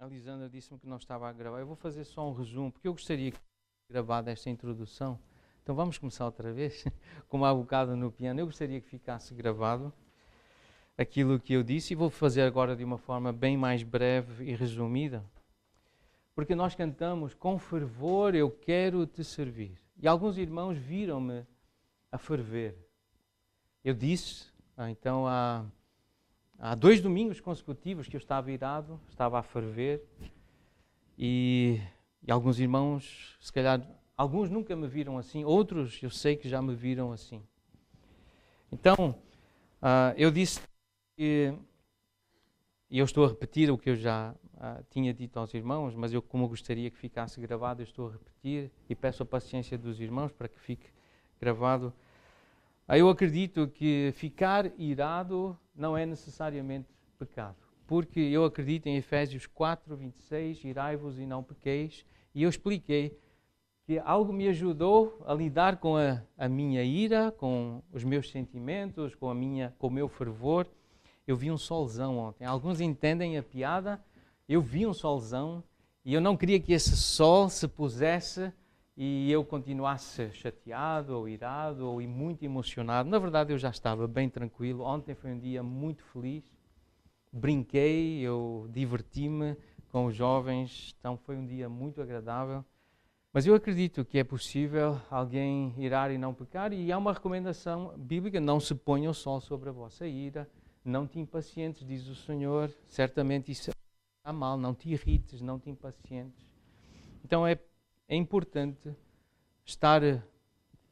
A Lisandra disse-me que não estava a gravar. Eu vou fazer só um resumo, porque eu gostaria que gravado esta introdução. Então vamos começar outra vez, como há bocado no piano. Eu gostaria que ficasse gravado aquilo que eu disse e vou fazer agora de uma forma bem mais breve e resumida. Porque nós cantamos com fervor, eu quero te servir. E alguns irmãos viram-me a ferver. Eu disse, então há 2 domingos consecutivos que eu estava irado, estava a ferver. E alguns irmãos, se calhar, alguns nunca me viram assim, outros eu sei que já me viram assim. Então, eu disse que, e eu estou a repetir o que eu já tinha dito aos irmãos, mas eu, como gostaria que ficasse gravado, eu estou a repetir e peço a paciência dos irmãos para que fique gravado. Eu acredito que ficar irado não é necessariamente pecado. Porque eu acredito em Efésios 4, 26, irai-vos e não pequeis. E eu expliquei que algo me ajudou a lidar com a minha ira, com os meus sentimentos, com o meu fervor. Eu vi um solzão ontem. Alguns entendem a piada. Eu vi um solzão e eu não queria que esse sol se pusesse e eu continuasse chateado ou irado ou muito emocionado. Na verdade, eu já estava bem tranquilo. Ontem foi um dia muito feliz. Brinquei, eu diverti-me com os jovens, então foi um dia muito agradável. Mas eu acredito que é possível alguém irar e não pecar, e há uma recomendação bíblica: não se ponha o sol sobre a vossa ira, não te impacientes, diz o Senhor. Certamente isso está mal, não te irrites, não te impacientes. Então é importante estar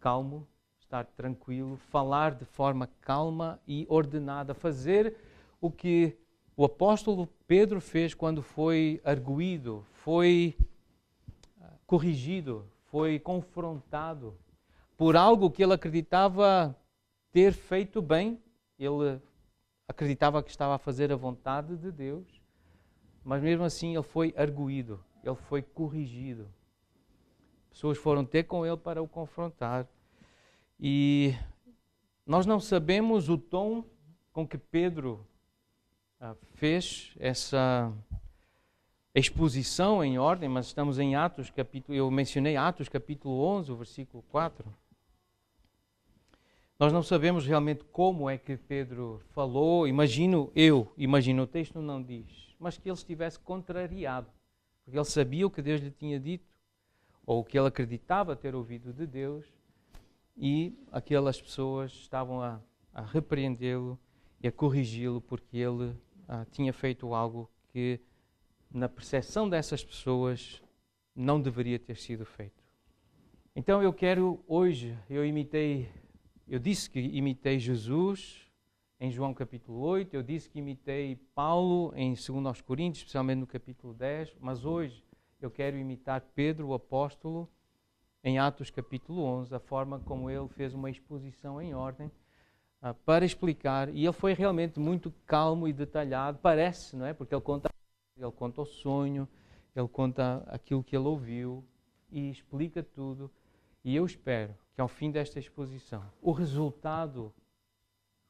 calmo, estar tranquilo, falar de forma calma e ordenada, fazer o que o apóstolo Pedro fez quando foi arguído, foi corrigido, foi confrontado por algo que ele acreditava ter feito bem. Ele acreditava que estava a fazer a vontade de Deus, mas mesmo assim ele foi arguído, ele foi corrigido. Pessoas foram ter com ele para o confrontar. E nós não sabemos o tom com que Pedro fez essa exposição em ordem, mas estamos em Atos, eu mencionei Atos capítulo 11, o versículo 4. Nós não sabemos realmente como é que Pedro falou, imagino, o texto não diz, mas que ele estivesse contrariado, porque ele sabia o que Deus lhe tinha dito, ou o que ele acreditava ter ouvido de Deus, e aquelas pessoas estavam a repreendê-lo e a corrigi-lo, porque ele tinha feito algo que, na percepção dessas pessoas, não deveria ter sido feito. Então eu quero hoje, eu disse que imitei Jesus em João capítulo 8, eu disse que imitei Paulo em 2 Coríntios, especialmente no capítulo 10, mas hoje eu quero imitar Pedro, o apóstolo, em Atos capítulo 11, a forma como ele fez uma exposição em ordem para explicar, e ele foi realmente muito calmo e detalhado, parece, não é? Porque ele conta o sonho, ele conta aquilo que ele ouviu e explica tudo. E eu espero que ao fim desta exposição, o resultado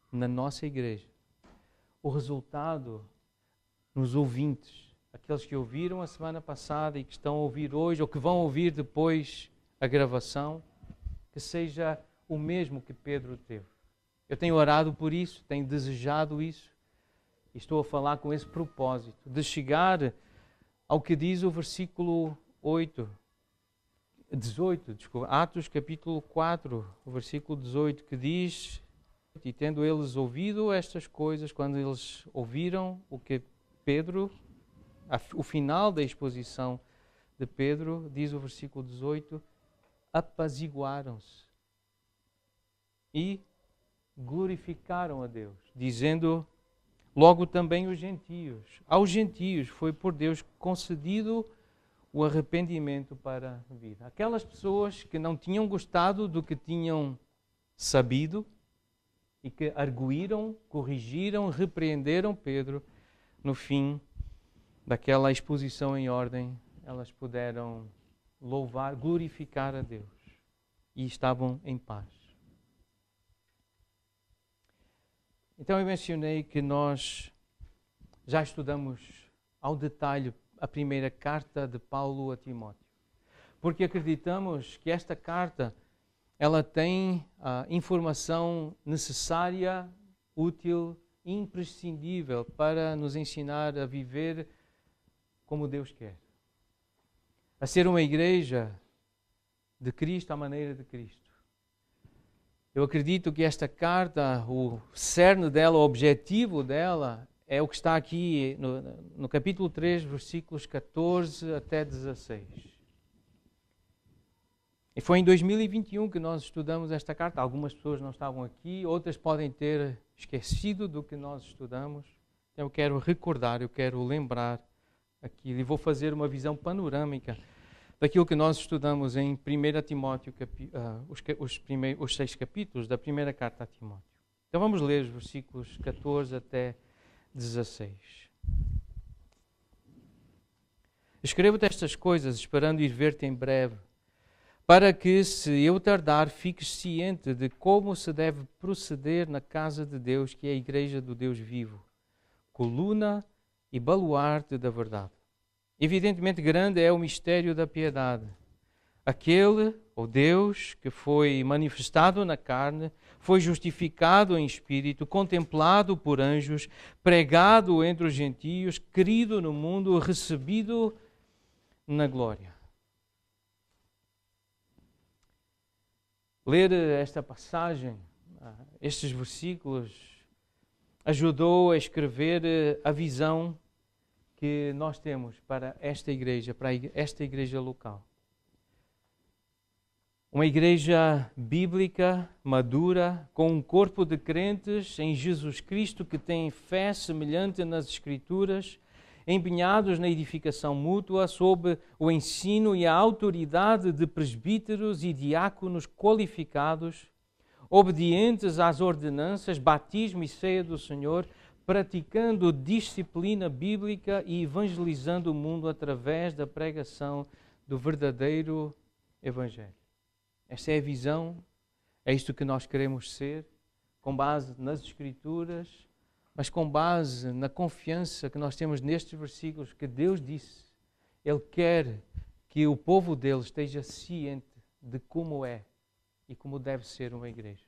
na nossa igreja, o resultado nos ouvintes, aqueles que ouviram a semana passada e que estão a ouvir hoje ou que vão ouvir depois a gravação, que seja o mesmo que Pedro teve. Eu tenho orado por isso, tenho desejado isso, e estou a falar com esse propósito, de chegar ao que diz o versículo 18, Atos capítulo 4, o versículo 18, que diz: e tendo eles ouvido estas coisas, quando eles ouviram o que Pedro, o final da exposição de Pedro, diz o versículo 18, apaziguaram-se e glorificaram a Deus, dizendo: logo também os gentios. Aos gentios foi por Deus concedido o arrependimento para a vida. Aquelas pessoas que não tinham gostado do que tinham sabido e que arguíram, corrigiram, repreenderam Pedro, no fim daquela exposição em ordem, elas puderam louvar, glorificar a Deus e estavam em paz. Então eu mencionei que nós já estudamos ao detalhe a primeira carta de Paulo a Timóteo. Porque acreditamos que esta carta ela tem a informação necessária, útil, imprescindível para nos ensinar a viver como Deus quer. A ser uma igreja de Cristo à maneira de Cristo. Eu acredito que esta carta, o cerne dela, o objetivo dela, é o que está aqui no capítulo 3, versículos 14 até 16. E foi em 2021 que nós estudamos esta carta. Algumas pessoas não estavam aqui, outras podem ter esquecido do que nós estudamos. Eu quero recordar, eu quero lembrar aquilo e vou fazer uma visão panorâmica daquilo que nós estudamos em 1 Timóteo, os 6 capítulos da primeira carta a Timóteo. Então vamos ler os versículos 14 até 16. Escrevo-te estas coisas esperando ir ver-te em breve, para que, se eu tardar, fiques ciente de como se deve proceder na casa de Deus, que é a igreja do Deus vivo, coluna e baluarte da verdade. Evidentemente grande é o mistério da piedade. Aquele, ou Deus, que foi manifestado na carne, foi justificado em espírito, contemplado por anjos, pregado entre os gentios, querido no mundo, recebido na glória. Ler esta passagem, estes versículos, ajudou a escrever a visão que nós temos para esta igreja local. Uma igreja bíblica, madura, com um corpo de crentes em Jesus Cristo que tem fé semelhante nas Escrituras, empenhados na edificação mútua sob o ensino e a autoridade de presbíteros e diáconos qualificados, obedientes às ordenanças, batismo e ceia do Senhor, praticando disciplina bíblica e evangelizando o mundo através da pregação do verdadeiro Evangelho. Esta é a visão, é isto que nós queremos ser, com base nas Escrituras, mas com base na confiança que nós temos nestes versículos que Deus disse. Ele quer que o povo dele esteja ciente de como é e como deve ser uma igreja.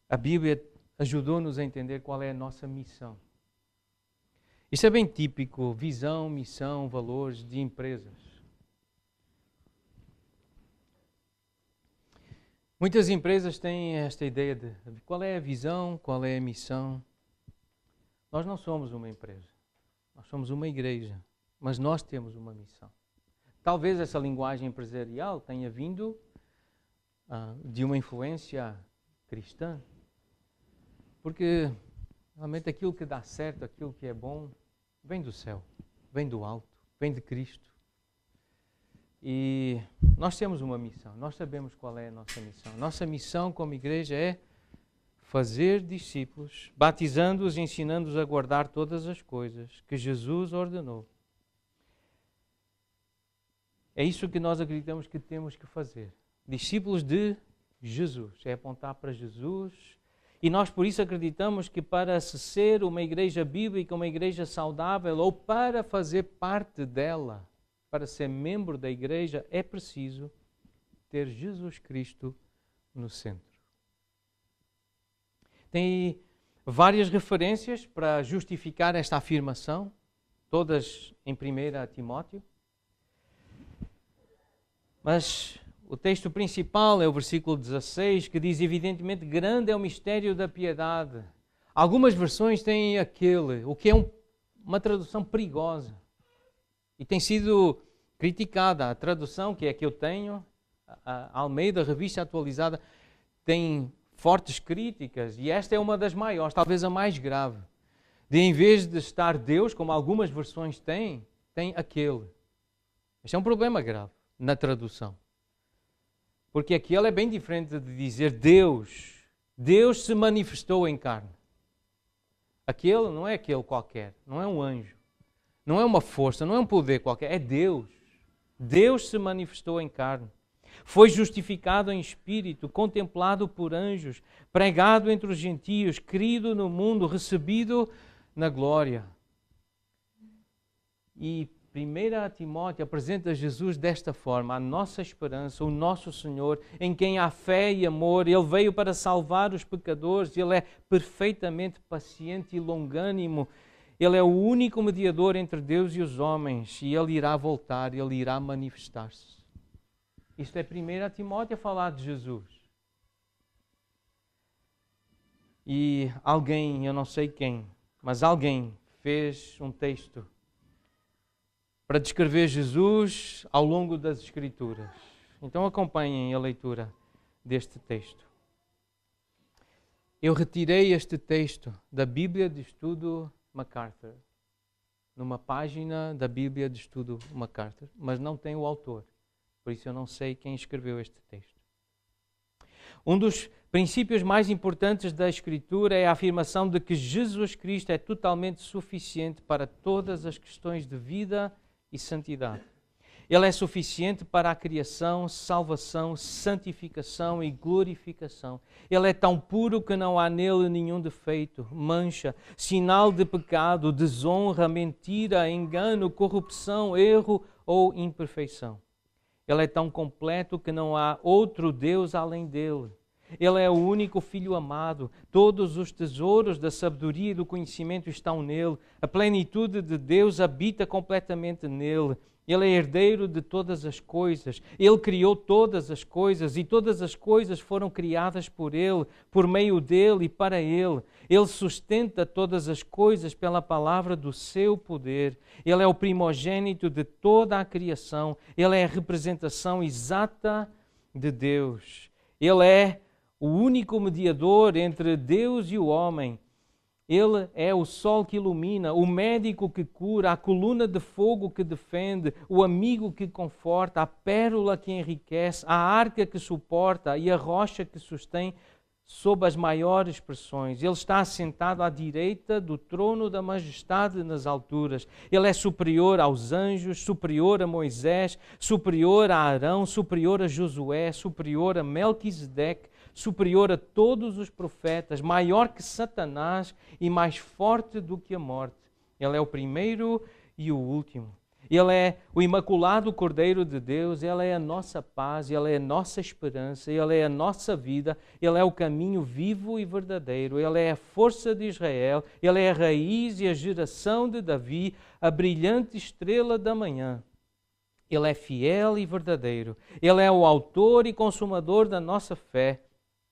A Bíblia ajudou-nos a entender qual é a nossa missão. Isto é bem típico, visão, missão, valores de empresas. Muitas empresas têm esta ideia de qual é a visão, qual é a missão. Nós não somos uma empresa, nós somos uma igreja, mas nós temos uma missão. Talvez essa linguagem empresarial tenha vindo de uma influência cristã, porque realmente aquilo que dá certo, aquilo que é bom, vem do céu, vem do alto, vem de Cristo. E nós temos uma missão, nós sabemos qual é a nossa missão. Nossa missão como igreja é fazer discípulos, batizando-os e ensinando-os a guardar todas as coisas que Jesus ordenou. É isso que nós acreditamos que temos que fazer. Discípulos de Jesus, é apontar para Jesus. E nós por isso acreditamos que para se ser uma igreja bíblica, uma igreja saudável, ou para fazer parte dela, para ser membro da igreja, é preciso ter Jesus Cristo no centro. Tem várias referências para justificar esta afirmação, todas em 1 Timóteo. Mas o texto principal é o versículo 16, que diz, evidentemente, grande é o mistério da piedade. Algumas versões têm aquele, o que é uma tradução perigosa. E tem sido criticada. A tradução, que é a que eu tenho, a Almeida, Revista Atualizada, tem fortes críticas, e esta é uma das maiores, talvez a mais grave. De em vez de estar Deus, como algumas versões têm, tem aquele. Este é um problema grave na tradução. Porque aquele é bem diferente de dizer Deus. Deus se manifestou em carne. Aquele não é aquele qualquer, não é um anjo, não é uma força, não é um poder qualquer, é Deus. Deus se manifestou em carne. Foi justificado em espírito, contemplado por anjos, pregado entre os gentios, querido no mundo, recebido na glória. E 1 Timóteo apresenta Jesus desta forma, a nossa esperança, o nosso Senhor, em quem há fé e amor. Ele veio para salvar os pecadores, Ele é perfeitamente paciente e longânimo. Ele é o único mediador entre Deus e os homens e Ele irá voltar, Ele irá manifestar-se. Isto é 1 Timóteo a falar de Jesus. E alguém, eu não sei quem, mas alguém fez um texto para descrever Jesus ao longo das Escrituras. Então acompanhem a leitura deste texto. Eu retirei este texto da Bíblia de Estudo MacArthur, numa página da Bíblia de Estudo MacArthur, mas não tem o autor, por isso eu não sei quem escreveu este texto. Um dos princípios mais importantes da Escritura é a afirmação de que Jesus Cristo é totalmente suficiente para todas as questões de vida e santidade. Ele é suficiente para a criação, salvação, santificação e glorificação. Ele é tão puro que não há nele nenhum defeito, mancha, sinal de pecado, desonra, mentira, engano, corrupção, erro ou imperfeição. Ele é tão completo que não há outro Deus além dele. Ele é o único Filho amado. Todos os tesouros da sabedoria e do conhecimento estão nele. A plenitude de Deus habita completamente nele. Ele é herdeiro de todas as coisas. Ele criou todas as coisas e todas as coisas foram criadas por Ele, por meio dele e para Ele. Ele sustenta todas as coisas pela palavra do seu poder. Ele é o primogênito de toda a criação. Ele é a representação exata de Deus. Ele é o único mediador entre Deus e o homem. Ele é o sol que ilumina, o médico que cura, a coluna de fogo que defende, o amigo que conforta, a pérola que enriquece, a arca que suporta e a rocha que sustém sob as maiores pressões. Ele está assentado à direita do trono da majestade nas alturas. Ele é superior aos anjos, superior a Moisés, superior a Arão, superior a Josué, superior a Melquisedeque, superior a todos os profetas, maior que Satanás e mais forte do que a morte. Ele é o primeiro e o último. Ele é o imaculado Cordeiro de Deus, Ele é a nossa paz, Ele é a nossa esperança, Ele é a nossa vida, Ele é o caminho vivo e verdadeiro, Ele é a força de Israel, Ele é a raiz e a geração de Davi, a brilhante estrela da manhã. Ele é fiel e verdadeiro, Ele é o autor e consumador da nossa fé,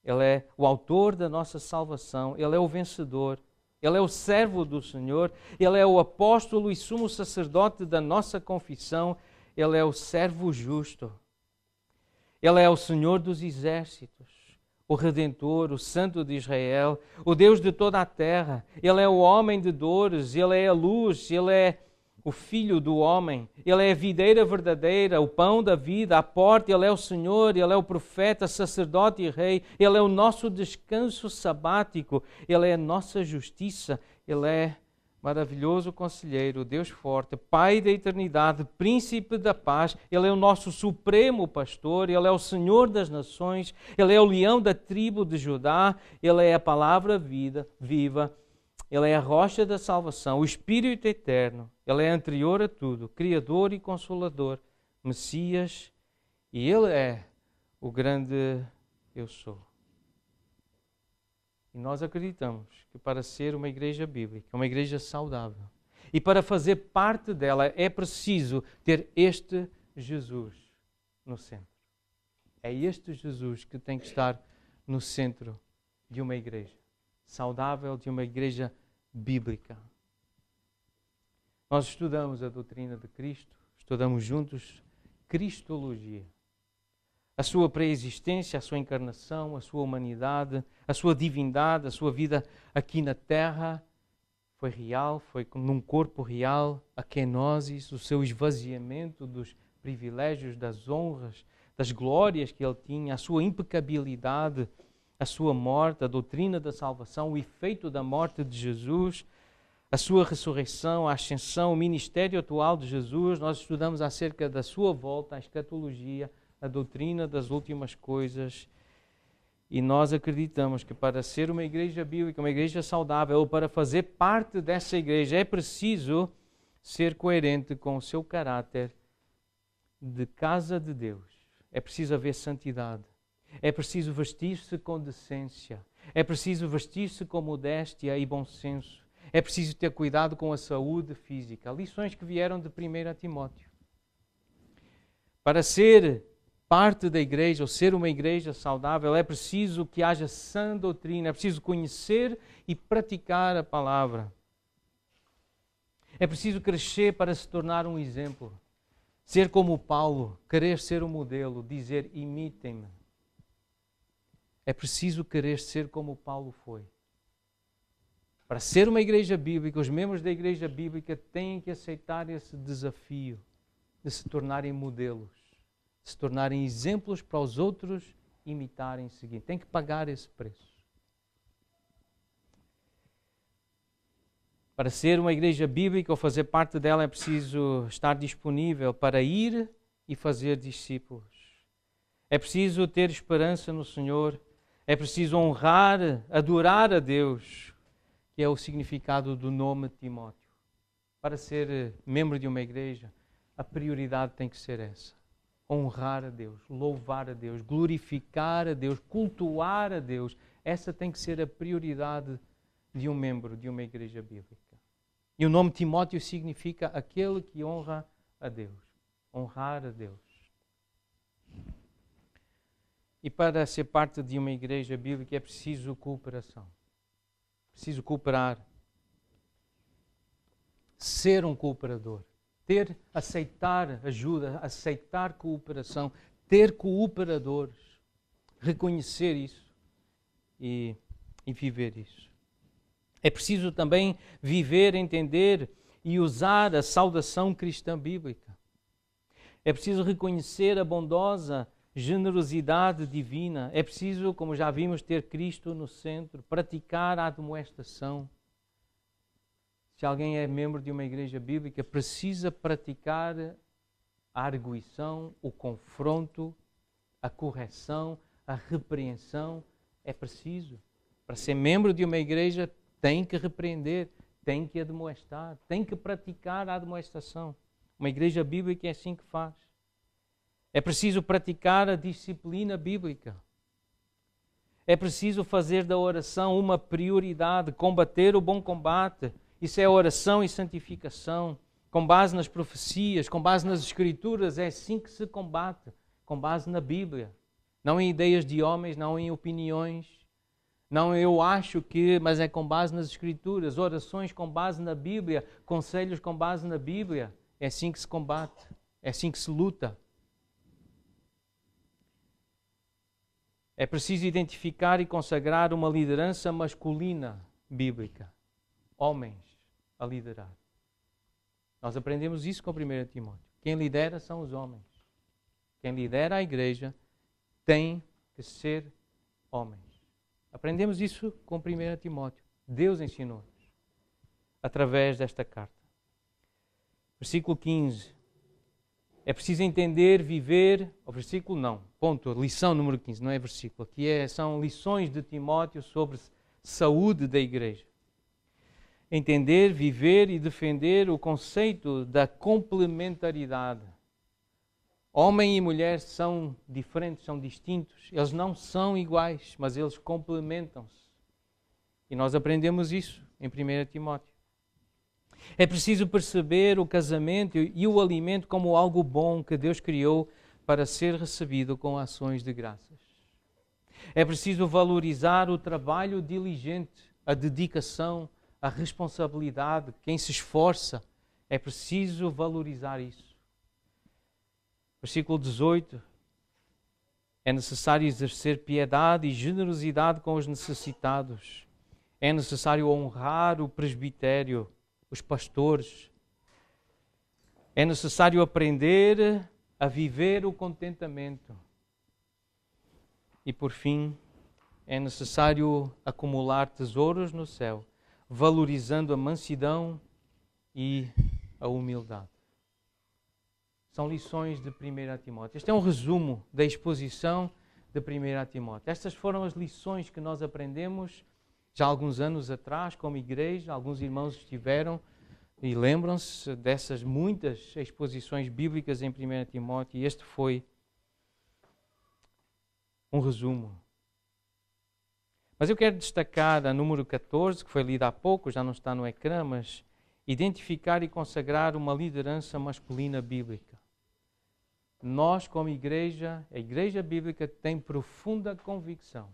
Ele é o autor da nossa salvação, Ele é o vencedor. Ele é o servo do Senhor, Ele é o apóstolo e sumo sacerdote da nossa confissão, Ele é o servo justo. Ele é o Senhor dos exércitos, o Redentor, o Santo de Israel, o Deus de toda a terra. Ele é o homem de dores, Ele é a luz, Ele é o Filho do homem. Ele é a videira verdadeira, o pão da vida, a porta. Ele é o Senhor, Ele é o profeta, sacerdote e rei. Ele é o nosso descanso sabático. Ele é a nossa justiça. Ele é maravilhoso conselheiro, Deus forte, Pai da eternidade, príncipe da paz. Ele é o nosso supremo pastor. Ele é o Senhor das nações. Ele é o leão da tribo de Judá. Ele é a palavra viva. Ele é a rocha da salvação, o Espírito eterno. Ele é anterior a tudo, Criador e Consolador, Messias, e Ele é o grande Eu Sou. E nós acreditamos que para ser uma igreja bíblica, uma igreja saudável, e para fazer parte dela é preciso ter este Jesus no centro. É este Jesus que tem que estar no centro de uma igreja saudável, de uma igreja bíblica. Nós estudamos a doutrina de Cristo, estudamos juntos Cristologia. A sua pré-existência, a sua encarnação, a sua humanidade, a sua divindade, a sua vida aqui na terra foi real, foi num corpo real, a kenosis, o seu esvaziamento dos privilégios, das honras, das glórias que ele tinha, a sua impecabilidade, a sua morte, a doutrina da salvação, o efeito da morte de Jesus, a sua ressurreição, a ascensão, o ministério atual de Jesus. Nós estudamos acerca da sua volta, a escatologia, a doutrina das últimas coisas. E nós acreditamos que para ser uma igreja bíblica, uma igreja saudável, ou para fazer parte dessa igreja, é preciso ser coerente com o seu caráter de casa de Deus. É preciso haver santidade. É preciso vestir-se com decência. É preciso vestir-se com modéstia e bom senso. É preciso ter cuidado com a saúde física. Lições que vieram de 1 Timóteo. Para ser parte da igreja, ou ser uma igreja saudável, é preciso que haja sã doutrina, é preciso conhecer e praticar a palavra. É preciso crescer para se tornar um exemplo. Ser como Paulo, querer ser um modelo, dizer imitem-me. É preciso querer ser como Paulo foi. Para ser uma igreja bíblica, os membros da igreja bíblica têm que aceitar esse desafio de se tornarem modelos, de se tornarem exemplos para os outros imitarem e seguir. Tem que pagar esse preço. Para ser uma igreja bíblica ou fazer parte dela é preciso estar disponível para ir e fazer discípulos. É preciso ter esperança no Senhor. É preciso honrar, adorar a Deus, que é o significado do nome Timóteo. Para ser membro de uma igreja, a prioridade tem que ser essa. Honrar a Deus, louvar a Deus, glorificar a Deus, cultuar a Deus. Essa tem que ser a prioridade de um membro de uma igreja bíblica. E o nome Timóteo significa aquele que honra a Deus. Honrar a Deus. E para ser parte de uma igreja bíblica é preciso cooperação. Preciso cooperar. Ser um cooperador. Aceitar ajuda, aceitar cooperação. Ter cooperadores. Reconhecer isso e viver isso. É preciso também viver, entender e usar a saudação cristã bíblica. É preciso reconhecer a bondosa generosidade divina. É preciso, como já vimos, ter Cristo no centro, praticar a admoestação. Se alguém é membro de uma igreja bíblica, precisa praticar a arguição, o confronto, a correção, a repreensão. É preciso. Para ser membro de uma igreja, tem que repreender, tem que admoestar, tem que praticar a admoestação. Uma igreja bíblica é assim que faz. É preciso praticar a disciplina bíblica. É preciso fazer da oração uma prioridade, combater o bom combate. Isso é oração e santificação, com base nas profecias, com base nas Escrituras. É assim que se combate, com base na Bíblia. Não em ideias de homens, não em opiniões. Não, eu acho que, mas é com base nas Escrituras, orações com base na Bíblia, conselhos com base na Bíblia. É assim que se combate, é assim que se luta. É preciso identificar e consagrar uma liderança masculina bíblica. Homens a liderar. Nós aprendemos isso com 1 Timóteo. Quem lidera são os homens. Quem lidera a igreja tem que ser homens. Aprendemos isso com 1 Timóteo. Deus ensinou-nos através desta carta. Versículo 15. É preciso entender, viver... O versículo não. Ponto. Lição número 15. Não é versículo. Aqui são lições de Timóteo sobre saúde da igreja. Entender, viver e defender o conceito da complementaridade. Homem e mulher são diferentes, são distintos. Eles não são iguais, mas eles complementam-se. E nós aprendemos isso em 1 Timóteo. É preciso perceber o casamento e o alimento como algo bom que Deus criou para ser recebido com ações de graças. É preciso valorizar o trabalho diligente, a dedicação, a responsabilidade, quem se esforça. É preciso valorizar isso. Versículo 18. É necessário exercer piedade e generosidade com os necessitados. É necessário honrar o presbitério, os pastores. É necessário aprender a viver o contentamento. E por fim, é necessário acumular tesouros no céu, valorizando a mansidão e a humildade. São lições de 1 Timóteo. Este é um resumo da exposição de 1 Timóteo. Estas foram as lições que nós aprendemos já há alguns anos atrás, como igreja. Alguns irmãos estiveram e lembram-se dessas muitas exposições bíblicas em 1 Timóteo, e este foi um resumo. Mas eu quero destacar a número 14, que foi lida há pouco, já não está no ecrã, mas identificar e consagrar uma liderança masculina bíblica. Nós, como igreja, a igreja bíblica tem profunda convicção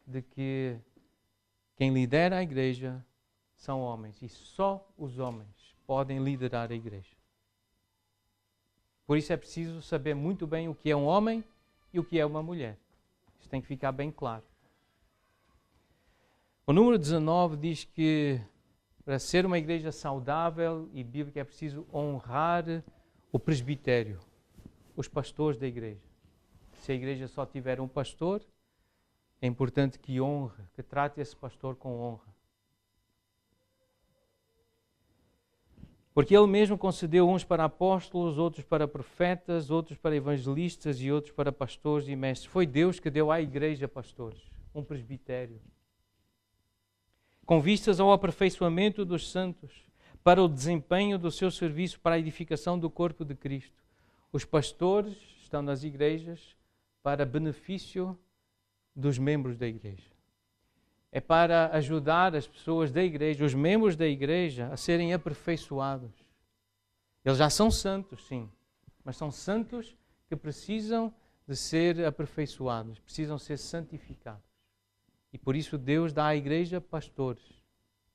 de que quem lidera a igreja são homens, e só os homens podem liderar a igreja. Por isso é preciso saber muito bem o que é um homem e o que é uma mulher. Isso tem que ficar bem claro. O número 19 diz que para ser uma igreja saudável e bíblica é preciso honrar o presbitério, os pastores da igreja. Se a igreja só tiver um pastor, é importante que honre, que trate esse pastor com honra. Porque ele mesmo concedeu uns para apóstolos, outros para profetas, outros para evangelistas e outros para pastores e mestres. Foi Deus que deu à igreja pastores, um presbitério, com vistas ao aperfeiçoamento dos santos, para o desempenho do seu serviço para a edificação do corpo de Cristo. Os pastores estão nas igrejas para benefício dos membros da igreja. É para ajudar as pessoas da igreja, os membros da igreja, a serem aperfeiçoados. Eles já são santos, sim, mas são santos que precisam de ser aperfeiçoados, precisam ser santificados. E por isso Deus dá à igreja pastores.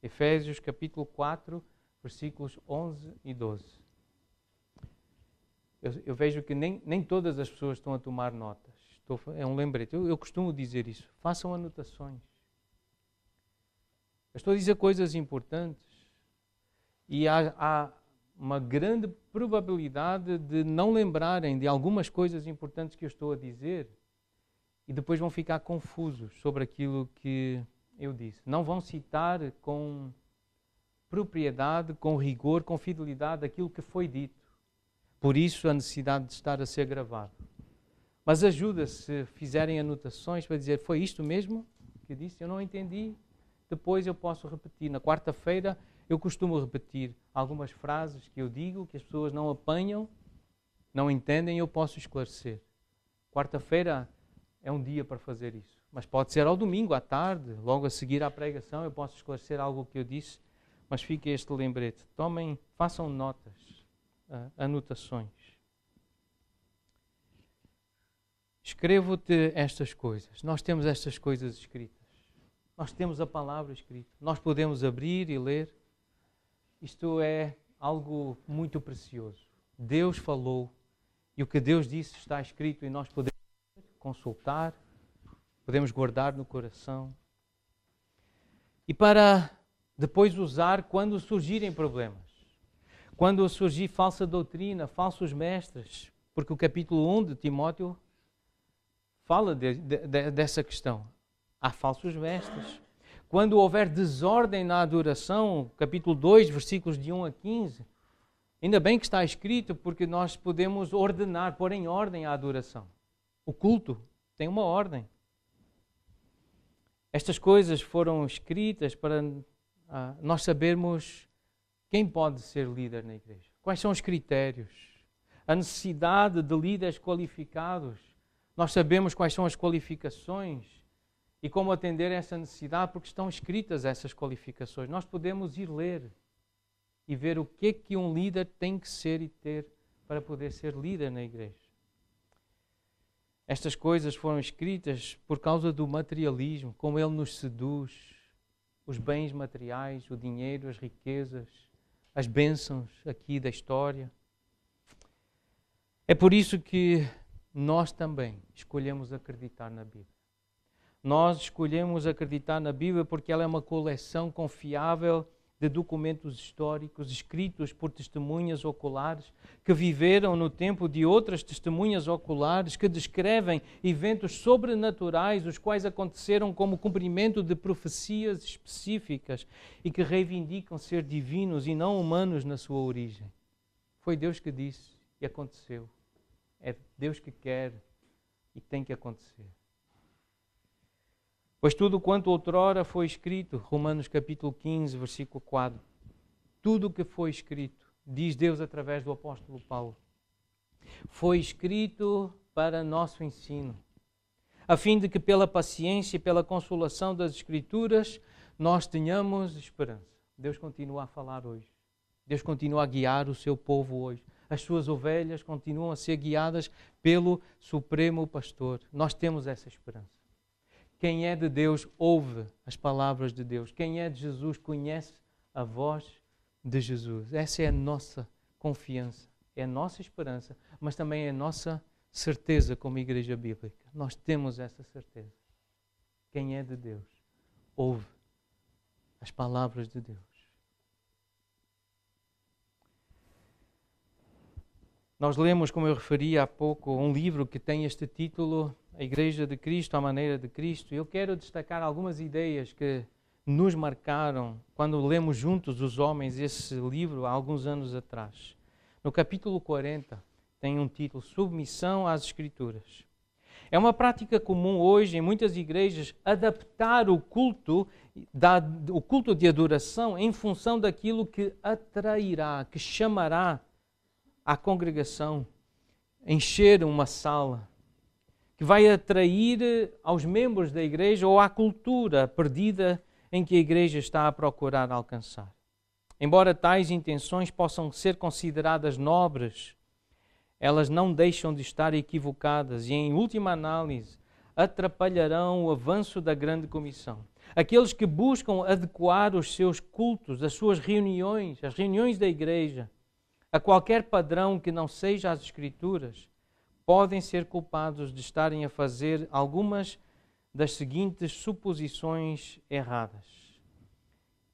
Efésios capítulo 4, versículos 11 e 12. Eu vejo que nem todas as pessoas estão a tomar notas. É um lembrete. Eu costumo dizer isso. Façam anotações. Eu estou a dizer coisas importantes. E há uma grande probabilidade de não lembrarem de algumas coisas importantes que eu estou a dizer. E depois vão ficar confusos sobre aquilo que eu disse. Não vão citar com propriedade, com rigor, com fidelidade aquilo que foi dito. Por isso a necessidade de estar a ser gravado. Mas ajuda se fizerem anotações para dizer, foi isto mesmo que eu disse? Eu não entendi. Depois eu posso repetir. Na quarta-feira eu costumo repetir algumas frases que eu digo, que as pessoas não apanham, não entendem, e eu posso esclarecer. Quarta-feira é um dia para fazer isso. Mas pode ser ao domingo, à tarde, logo a seguir à pregação, eu posso esclarecer algo que eu disse, mas fique este lembrete. Tomem, façam notas, anotações. Escrevo-te estas coisas. Nós temos estas coisas escritas. Nós temos a palavra escrita. Nós podemos abrir e ler. Isto é algo muito precioso. Deus falou e o que Deus disse está escrito e nós podemos consultar, podemos guardar no coração e para depois usar quando surgirem problemas, quando surgir falsa doutrina, falsos mestres, porque o capítulo 1 de Timóteo fala dessa questão. Há falsos mestres. Quando houver desordem na adoração, capítulo 2, versículos de 1 a 15, ainda bem que está escrito, porque nós podemos ordenar, pôr em ordem a adoração. O culto tem uma ordem. Estas coisas foram escritas para nós sabermos quem pode ser líder na igreja. Quais são os critérios? A necessidade de líderes qualificados. Nós sabemos quais são as qualificações e como atender a essa necessidade, porque estão escritas essas qualificações. Nós podemos ir ler e ver o que um líder tem que ser e ter para poder ser líder na igreja. Estas coisas foram escritas por causa do materialismo, como ele nos seduz, os bens materiais, o dinheiro, as riquezas, as bênçãos aqui da história. É por isso que nós também escolhemos acreditar na Bíblia. Nós escolhemos acreditar na Bíblia porque ela é uma coleção confiável de documentos históricos escritos por testemunhas oculares que viveram no tempo de outras testemunhas oculares que descrevem eventos sobrenaturais os quais aconteceram como cumprimento de profecias específicas e que reivindicam ser divinos e não humanos na sua origem. Foi Deus que disse e aconteceu. É Deus que quer e tem que acontecer. Pois tudo quanto outrora foi escrito, Romanos capítulo 15, versículo 4, tudo o que foi escrito, diz Deus através do apóstolo Paulo, foi escrito para nosso ensino, a fim de que pela paciência e pela consolação das Escrituras nós tenhamos esperança. Deus continua a falar hoje. Deus continua a guiar o seu povo hoje. As suas ovelhas continuam a ser guiadas pelo Supremo Pastor. Nós temos essa esperança. Quem é de Deus ouve as palavras de Deus. Quem é de Jesus conhece a voz de Jesus. Essa é a nossa confiança, é a nossa esperança, mas também é a nossa certeza como igreja bíblica. Nós temos essa certeza. Quem é de Deus ouve as palavras de Deus. Nós lemos, como eu referi há pouco, um livro que tem este título, A Igreja de Cristo, à Maneira de Cristo. Eu quero destacar algumas ideias que nos marcaram quando lemos juntos, os homens, esse livro há alguns anos atrás. No capítulo 40, tem um título, Submissão às Escrituras. É uma prática comum hoje em muitas igrejas adaptar o culto de adoração em função daquilo que atrairá, que chamará a congregação, encher uma sala, que vai atrair aos membros da igreja ou à cultura perdida em que a igreja está a procurar alcançar. Embora tais intenções possam ser consideradas nobres, elas não deixam de estar equivocadas e, em última análise, atrapalharão o avanço da grande comissão. Aqueles que buscam adequar os seus cultos, as suas reuniões, as reuniões da igreja, a qualquer padrão que não seja as Escrituras, podem ser culpados de estarem a fazer algumas das seguintes suposições erradas.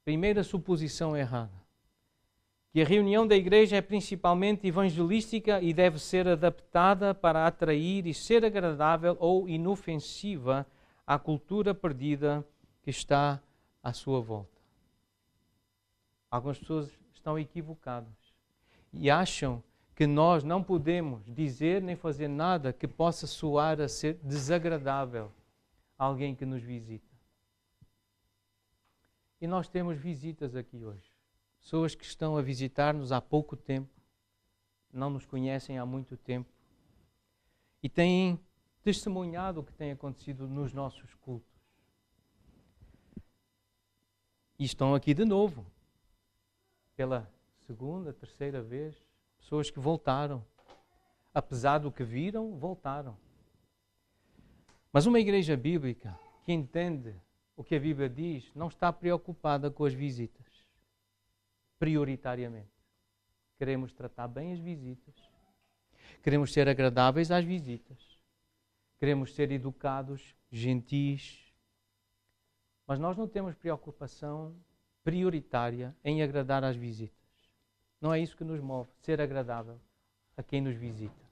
Primeira suposição errada: que a reunião da igreja é principalmente evangelística e deve ser adaptada para atrair e ser agradável ou inofensiva à cultura perdida que está à sua volta. Algumas pessoas estão equivocadas e acham que nós não podemos dizer nem fazer nada que possa soar a ser desagradável a alguém que nos visita. E nós temos visitas aqui hoje. Pessoas que estão a visitar-nos há pouco tempo, não nos conhecem há muito tempo e têm testemunhado o que tem acontecido nos nossos cultos. E estão aqui de novo, pela segunda, terceira vez, pessoas que voltaram. Apesar do que viram, voltaram. Mas uma igreja bíblica que entende o que a Bíblia diz, não está preocupada com as visitas. Prioritariamente. Queremos tratar bem as visitas. Queremos ser agradáveis às visitas. Queremos ser educados, gentis. Mas nós não temos preocupação prioritária em agradar às visitas. Não é isso que nos move, ser agradável a quem nos visita.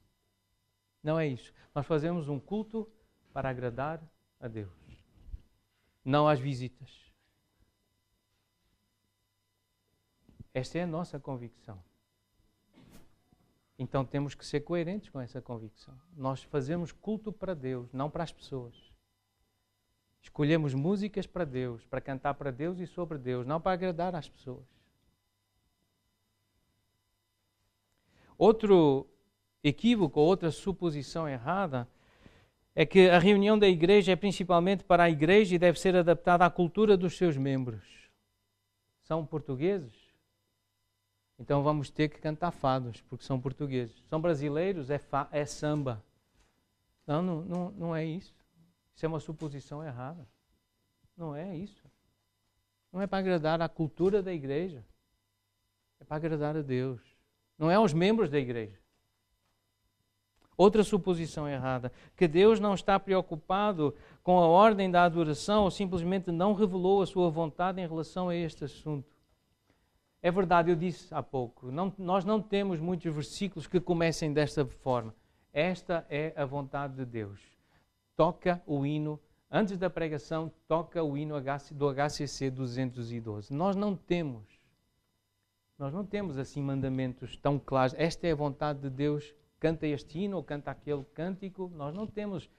Não é isso. Nós fazemos um culto para agradar a Deus, não às visitas. Esta é a nossa convicção. Então temos que ser coerentes com essa convicção. Nós fazemos culto para Deus, não para as pessoas. Escolhemos músicas para Deus, para cantar para Deus e sobre Deus, não para agradar às pessoas. Outro equívoco, outra suposição errada, é que a reunião da igreja é principalmente para a igreja e deve ser adaptada à cultura dos seus membros. São portugueses? Então vamos ter que cantar fados, porque são portugueses. São brasileiros? É samba. Não é isso. Isso é uma suposição errada. Não é isso. Não é para agradar à cultura da igreja. É para agradar a Deus. Não é aos membros da igreja. Outra suposição errada, que Deus não está preocupado com a ordem da adoração ou simplesmente não revelou a sua vontade em relação a este assunto. É verdade, eu disse há pouco, nós não temos muitos versículos que comecem desta forma. Esta é a vontade de Deus. Toca o hino, antes da pregação, toca o hino do HCC 212. Nós não temos assim mandamentos tão claros. Esta é a vontade de Deus. Canta este hino ou canta aquele cântico. Nós não temos.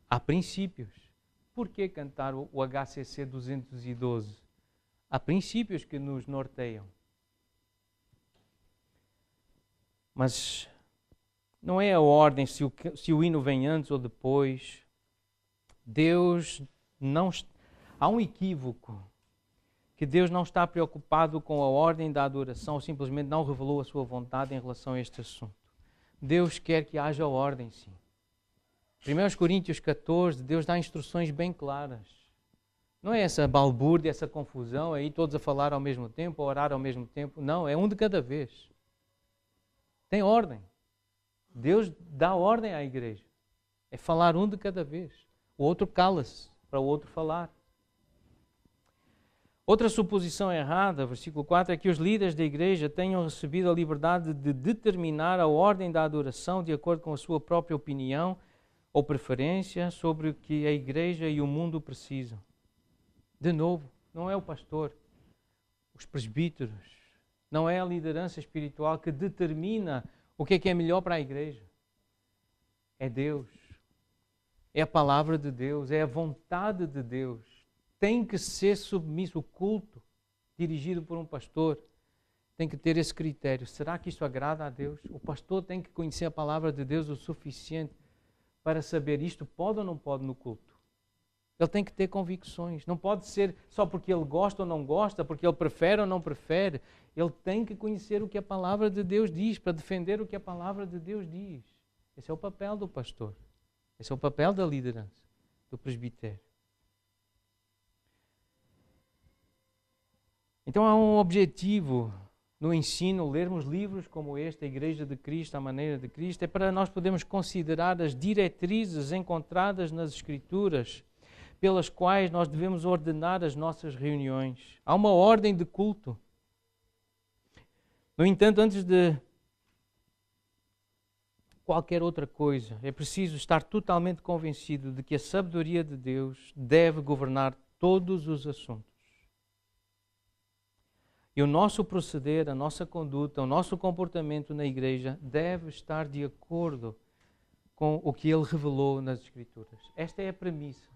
Há princípios. por que cantar o HCC 212? Há princípios que nos norteiam. Mas não é a ordem se o hino vem antes ou depois. Deus não... Há um equívoco, que Deus não está preocupado com a ordem da adoração, ou simplesmente não revelou a sua vontade em relação a este assunto. Deus quer que haja ordem, sim. 1 Coríntios 14, Deus dá instruções bem claras. Não é essa balbúrdia, essa confusão, aí todos a falar ao mesmo tempo, a orar ao mesmo tempo. Não, é um de cada vez. Tem ordem. Deus dá ordem à igreja. É falar um de cada vez. O outro cala-se para o outro falar. Outra suposição errada, versículo 4, é que os líderes da igreja tenham recebido a liberdade de determinar a ordem da adoração de acordo com a sua própria opinião ou preferência sobre o que a igreja e o mundo precisam. De novo, não é o pastor, os presbíteros, não é a liderança espiritual que determina o que é melhor para a igreja. É Deus, é a palavra de Deus, é a vontade de Deus. Tem que ser submisso. O culto dirigido por um pastor tem que ter esse critério. Será que isso agrada a Deus? O pastor tem que conhecer a palavra de Deus o suficiente para saber isto pode ou não pode no culto. Ele tem que ter convicções. Não pode ser só porque ele gosta ou não gosta, porque ele prefere ou não prefere. Ele tem que conhecer o que a palavra de Deus diz, para defender o que a palavra de Deus diz. Esse é o papel do pastor. Esse é o papel da liderança, do presbitério. Então há um objetivo no ensino, lermos livros como este, a Igreja de Cristo, a Maneira de Cristo, é para nós podermos considerar as diretrizes encontradas nas Escrituras, pelas quais nós devemos ordenar as nossas reuniões. Há uma ordem de culto. No entanto, antes de qualquer outra coisa, é preciso estar totalmente convencido de que a sabedoria de Deus deve governar todos os assuntos. E o nosso proceder, a nossa conduta, o nosso comportamento na igreja deve estar de acordo com o que Ele revelou nas Escrituras. Esta é a premissa.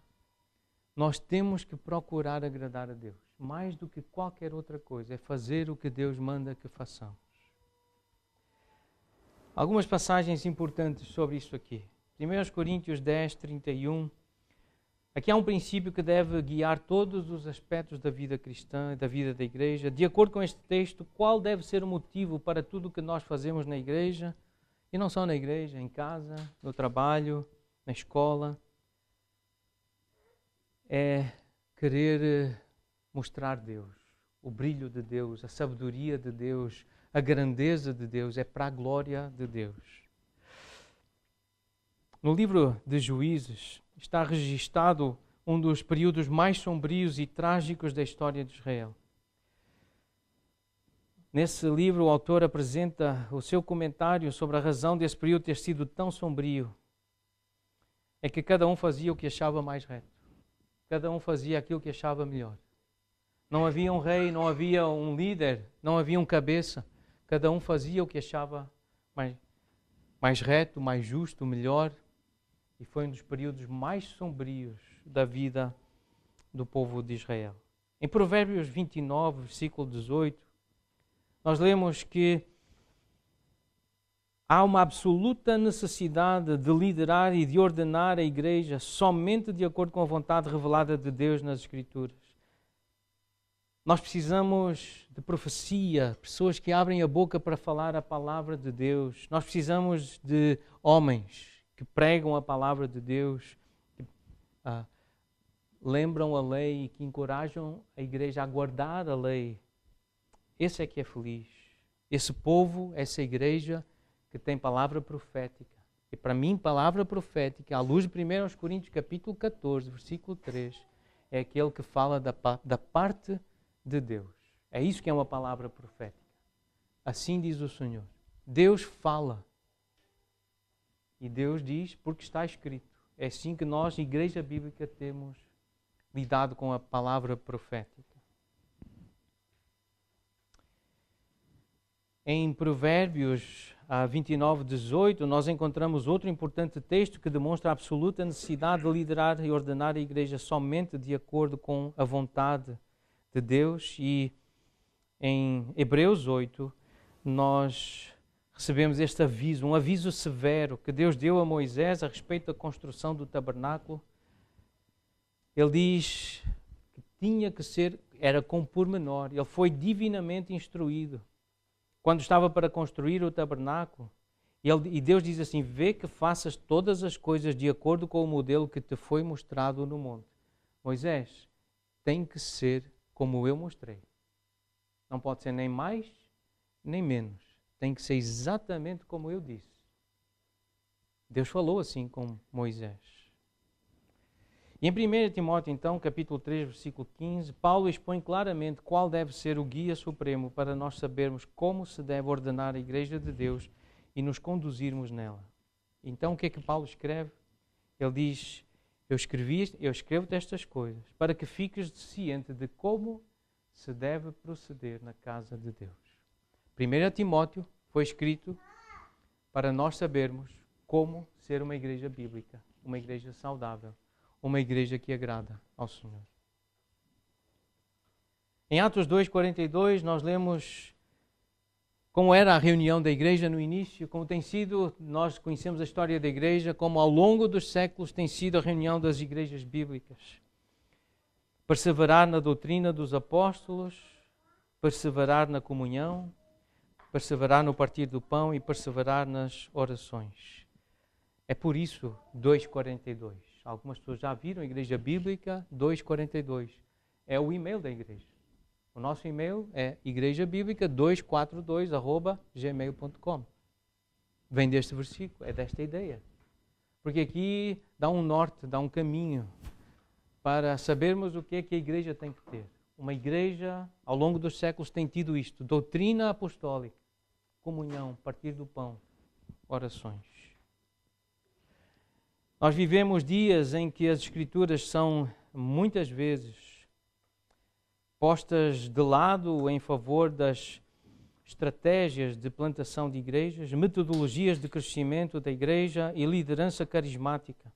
Nós temos que procurar agradar a Deus. Mais do que qualquer outra coisa, é fazer o que Deus manda que façamos. Algumas passagens importantes sobre isso aqui. 1 Coríntios 10, 31. Aqui há um princípio que deve guiar todos os aspectos da vida cristã e da vida da igreja. De acordo com este texto, qual deve ser o motivo para tudo o que nós fazemos na igreja? E não só na igreja, em casa, no trabalho, na escola. É querer mostrar Deus, o brilho de Deus, a sabedoria de Deus, a grandeza de Deus, é para a glória de Deus. No livro de Juízes está registado um dos períodos mais sombrios e trágicos da história de Israel. Nesse livro, o autor apresenta o seu comentário sobre a razão desse período ter sido tão sombrio. É que cada um fazia o que achava mais reto. Cada um fazia aquilo que achava melhor. Não havia um rei, não havia um líder, não havia um cabeça. Cada um fazia o que achava mais reto, mais justo, melhor. E foi um dos períodos mais sombrios da vida do povo de Israel. Em Provérbios 29, versículo 18, nós lemos que há uma absoluta necessidade de liderar e de ordenar a igreja somente de acordo com a vontade revelada de Deus nas Escrituras. Nós precisamos de profecia, pessoas que abrem a boca para falar a palavra de Deus. Nós precisamos de homens que pregam a palavra de Deus, que lembram a lei e que encorajam a igreja a guardar a lei. Esse é que é feliz. Esse povo, essa igreja que tem palavra profética. E para mim, palavra profética, à luz de 1 Coríntios capítulo 14, versículo 3, é aquele que fala da parte de Deus. É isso que é uma palavra profética. Assim diz o Senhor. Deus fala. E Deus diz porque está escrito. É assim que nós, Igreja Bíblica, temos lidado com a palavra profética. Em Provérbios 29:18, nós encontramos outro importante texto que demonstra a absoluta necessidade de liderar e ordenar a igreja somente de acordo com a vontade de Deus. E em Hebreus 8, nós recebemos este aviso, um aviso severo que Deus deu a Moisés a respeito da construção do tabernáculo. Ele diz que tinha que ser, era com pormenor, ele foi divinamente instruído. Quando estava para construir o tabernáculo, e Deus diz assim, vê que faças todas as coisas de acordo com o modelo que te foi mostrado no monte. Moisés, tem que ser como eu mostrei. Não pode ser nem mais, nem menos. Tem que ser exatamente como eu disse. Deus falou assim com Moisés. E em 1 Timóteo, então, capítulo 3, versículo 15, Paulo expõe claramente qual deve ser o guia supremo para nós sabermos como se deve ordenar a igreja de Deus e nos conduzirmos nela. Então, o que é que Paulo escreve? Ele diz, eu escrevo-te estas coisas para que fiques ciente de como se deve proceder na casa de Deus. 1 Timóteo foi escrito para nós sabermos como ser uma igreja bíblica, uma igreja saudável, uma igreja que agrada ao Senhor. Em Atos 2:42 nós lemos como era a reunião da igreja no início, como tem sido, nós conhecemos a história da igreja, como ao longo dos séculos tem sido a reunião das igrejas bíblicas. Perseverar na doutrina dos apóstolos, perseverar na comunhão, perseverar no partir do pão e perseverar nas orações. É por isso 2:42. Algumas pessoas já viram a Igreja Bíblica 2:42. É o e-mail da igreja. O nosso e-mail é igrejabiblica242@gmail.com. Vem deste versículo, é desta ideia. Porque aqui dá um norte, dá um caminho para sabermos o que é que a igreja tem que ter. Uma igreja, ao longo dos séculos, tem tido isto: doutrina apostólica, comunhão, partir do pão, orações. Nós vivemos dias em que as Escrituras são, muitas vezes, postas de lado em favor das estratégias de plantação de igrejas, metodologias de crescimento da igreja e liderança carismática.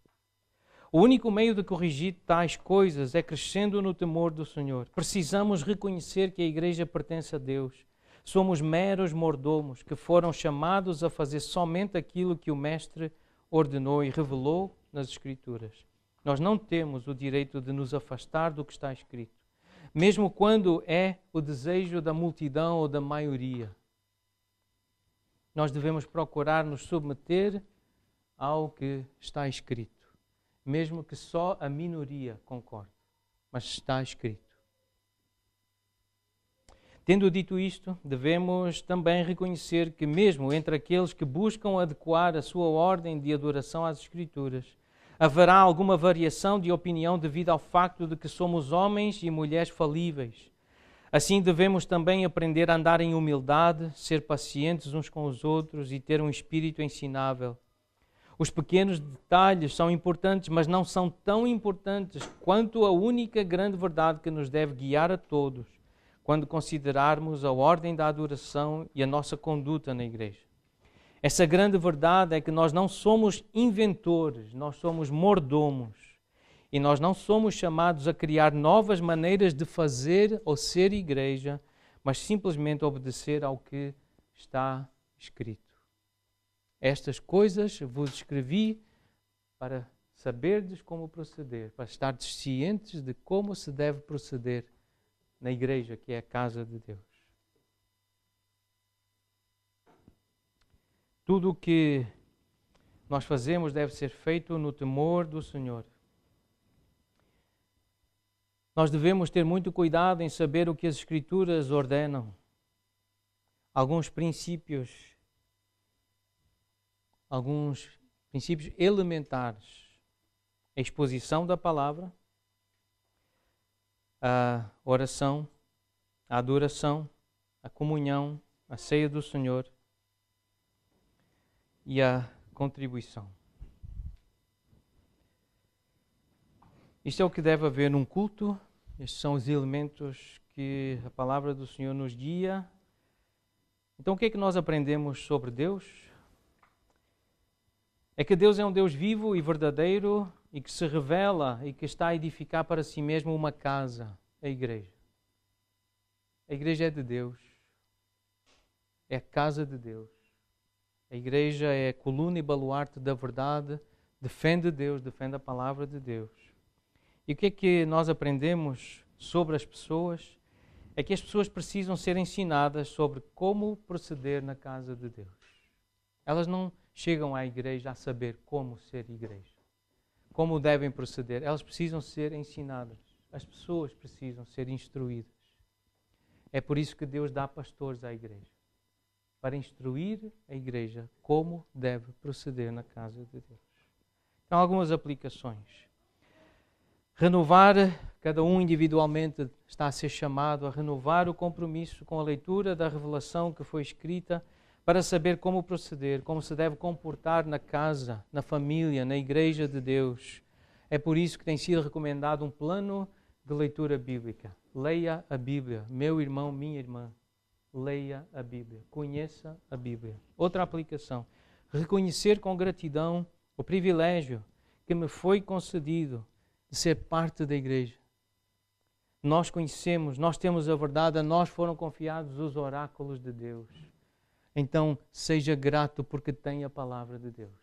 O único meio de corrigir tais coisas é crescendo no temor do Senhor. Precisamos reconhecer que a igreja pertence a Deus. Somos meros mordomos que foram chamados a fazer somente aquilo que o Mestre ordenou e revelou nas Escrituras. Nós não temos o direito de nos afastar do que está escrito, mesmo quando é o desejo da multidão ou da maioria. Nós devemos procurar nos submeter ao que está escrito, mesmo que só a minoria concorde, mas está escrito. Tendo dito isto, devemos também reconhecer que mesmo entre aqueles que buscam adequar a sua ordem de adoração às Escrituras, haverá alguma variação de opinião devido ao facto de que somos homens e mulheres falíveis. Assim devemos também aprender a andar em humildade, ser pacientes uns com os outros e ter um espírito ensinável. Os pequenos detalhes são importantes, mas não são tão importantes quanto a única grande verdade que nos deve guiar a todos quando considerarmos a ordem da adoração e a nossa conduta na igreja. Essa grande verdade é que nós não somos inventores, nós somos mordomos. E nós não somos chamados a criar novas maneiras de fazer ou ser igreja, mas simplesmente obedecer ao que está escrito. Estas coisas vos escrevi para saberdes como proceder, para estardes cientes de como se deve proceder na igreja, que é a casa de Deus. Tudo o que nós fazemos deve ser feito no temor do Senhor. Nós devemos ter muito cuidado em saber o que as Escrituras ordenam. Alguns princípios elementares. A exposição da palavra, a oração, a adoração, a comunhão, a ceia do Senhor e a contribuição. Isto é o que deve haver num culto. Estes são os elementos que a palavra do Senhor nos guia Então o que é que nós aprendemos sobre Deus? É que Deus é um Deus vivo e verdadeiro e que se revela e que está a edificar para si mesmo uma casa, a igreja. A igreja é de Deus. É a casa de Deus. A igreja é a coluna e baluarte da verdade, defende Deus, defende a palavra de Deus. E o que é que nós aprendemos sobre as pessoas? É que as pessoas precisam ser ensinadas sobre como proceder na casa de Deus. Elas não chegam à igreja a saber como ser igreja, como devem proceder. Elas precisam ser ensinadas. As pessoas precisam ser instruídas. É por isso que Deus dá pastores à igreja, para instruir a igreja como deve proceder na casa de Deus. Então, algumas aplicações. Renovar, cada um individualmente está a ser chamado a renovar o compromisso com a leitura da revelação que foi escrita para saber como proceder, como se deve comportar na casa, na família, na igreja de Deus. É por isso que tem sido recomendado um plano de leitura bíblica. Leia a Bíblia, meu irmão, minha irmã. Leia a Bíblia, conheça a Bíblia. Outra aplicação, reconhecer com gratidão o privilégio que me foi concedido de ser parte da igreja. Nós conhecemos, nós temos a verdade, a nós foram confiados os oráculos de Deus. Então, seja grato porque tem a palavra de Deus.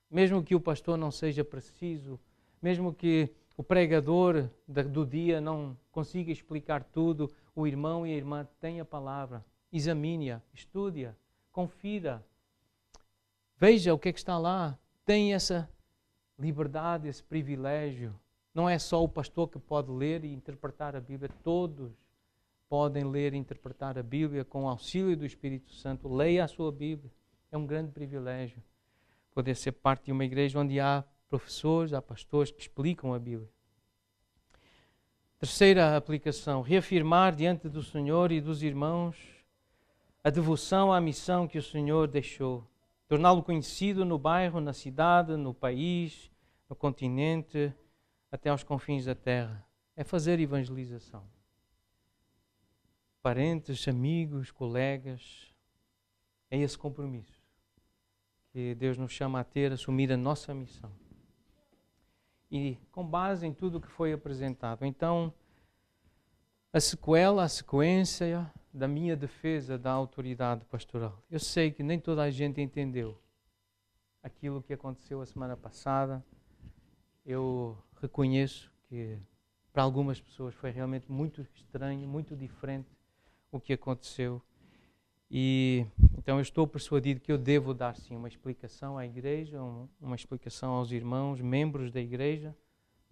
Mesmo que o pastor não seja preciso, mesmo que o pregador do dia não consiga explicar tudo, o irmão e a irmã têm a palavra. Examine-a, estude-a, confira. Veja o que é que está lá. Tem essa liberdade, esse privilégio. Não é só o pastor que pode ler e interpretar a Bíblia. Todos podem ler e interpretar a Bíblia com o auxílio do Espírito Santo. Leia a sua Bíblia. É um grande privilégio poder ser parte de uma igreja onde há professores, há pastores que explicam a Bíblia. Terceira aplicação, reafirmar diante do Senhor e dos irmãos a devoção à missão que o Senhor deixou. Torná-lo conhecido no bairro, na cidade, no país, no continente, até aos confins da terra. É fazer evangelização. Parentes, amigos, colegas. É esse compromisso que Deus nos chama a ter, assumir a nossa missão. E com base em tudo o que foi apresentado. Então, a sequência da minha defesa da autoridade pastoral. Eu sei que nem toda a gente entendeu aquilo que aconteceu a semana passada. Eu reconheço que para algumas pessoas foi realmente muito estranho, muito diferente o que aconteceu. E então eu estou persuadido que eu devo dar sim uma explicação à igreja, uma explicação aos irmãos, membros da igreja,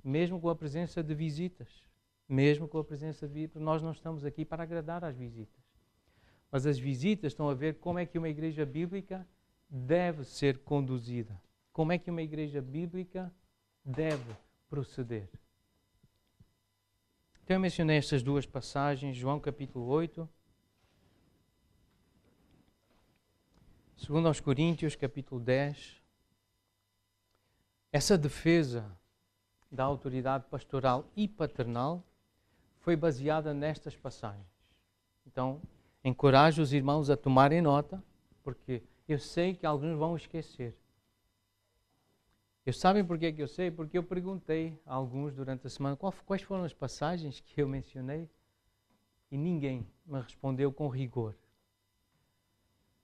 mesmo com a presença de visitas. Mesmo com a presença de visitas, nós não estamos aqui para agradar às visitas. Mas as visitas estão a ver como é que uma igreja bíblica deve ser conduzida. Como é que uma igreja bíblica deve proceder. Então eu mencionei estas duas passagens, João capítulo 8, 2 aos Coríntios capítulo 10. Essa defesa da autoridade pastoral e paternal foi baseada nestas passagens. Então, encorajo os irmãos a tomarem nota, porque eu sei que alguns vão esquecer. Sabem por que eu sei? Porque eu perguntei a alguns durante a semana quais foram as passagens que eu mencionei e ninguém me respondeu com rigor.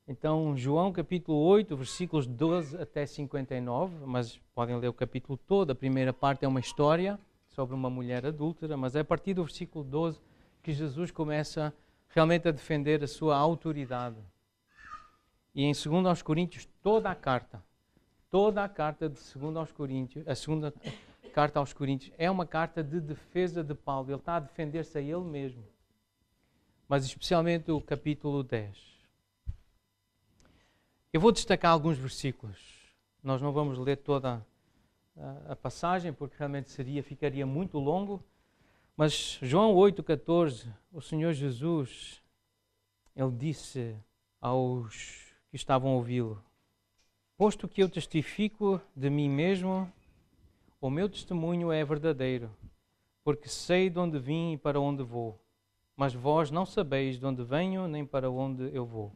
Então, João capítulo 8, versículos 12 até 59, mas podem ler o capítulo todo. A primeira parte é uma história sobre uma mulher adúltera, mas é a partir do versículo 12 que Jesus começa realmente a defender a sua autoridade. E em 2 aos Coríntios, toda a carta de 2 aos Coríntios, a segunda carta aos Coríntios, é uma carta de defesa de Paulo. Ele está a defender-se a ele mesmo. Mas especialmente o capítulo 10. Eu vou destacar alguns versículos. Nós não vamos ler toda a passagem, porque realmente ficaria muito longo. Mas João 8,14, o Senhor Jesus, Ele disse aos que estavam a ouvi-lo: posto que eu testifico de mim mesmo, o meu testemunho é verdadeiro, porque sei de onde vim e para onde vou. Mas vós não sabeis de onde venho nem para onde eu vou.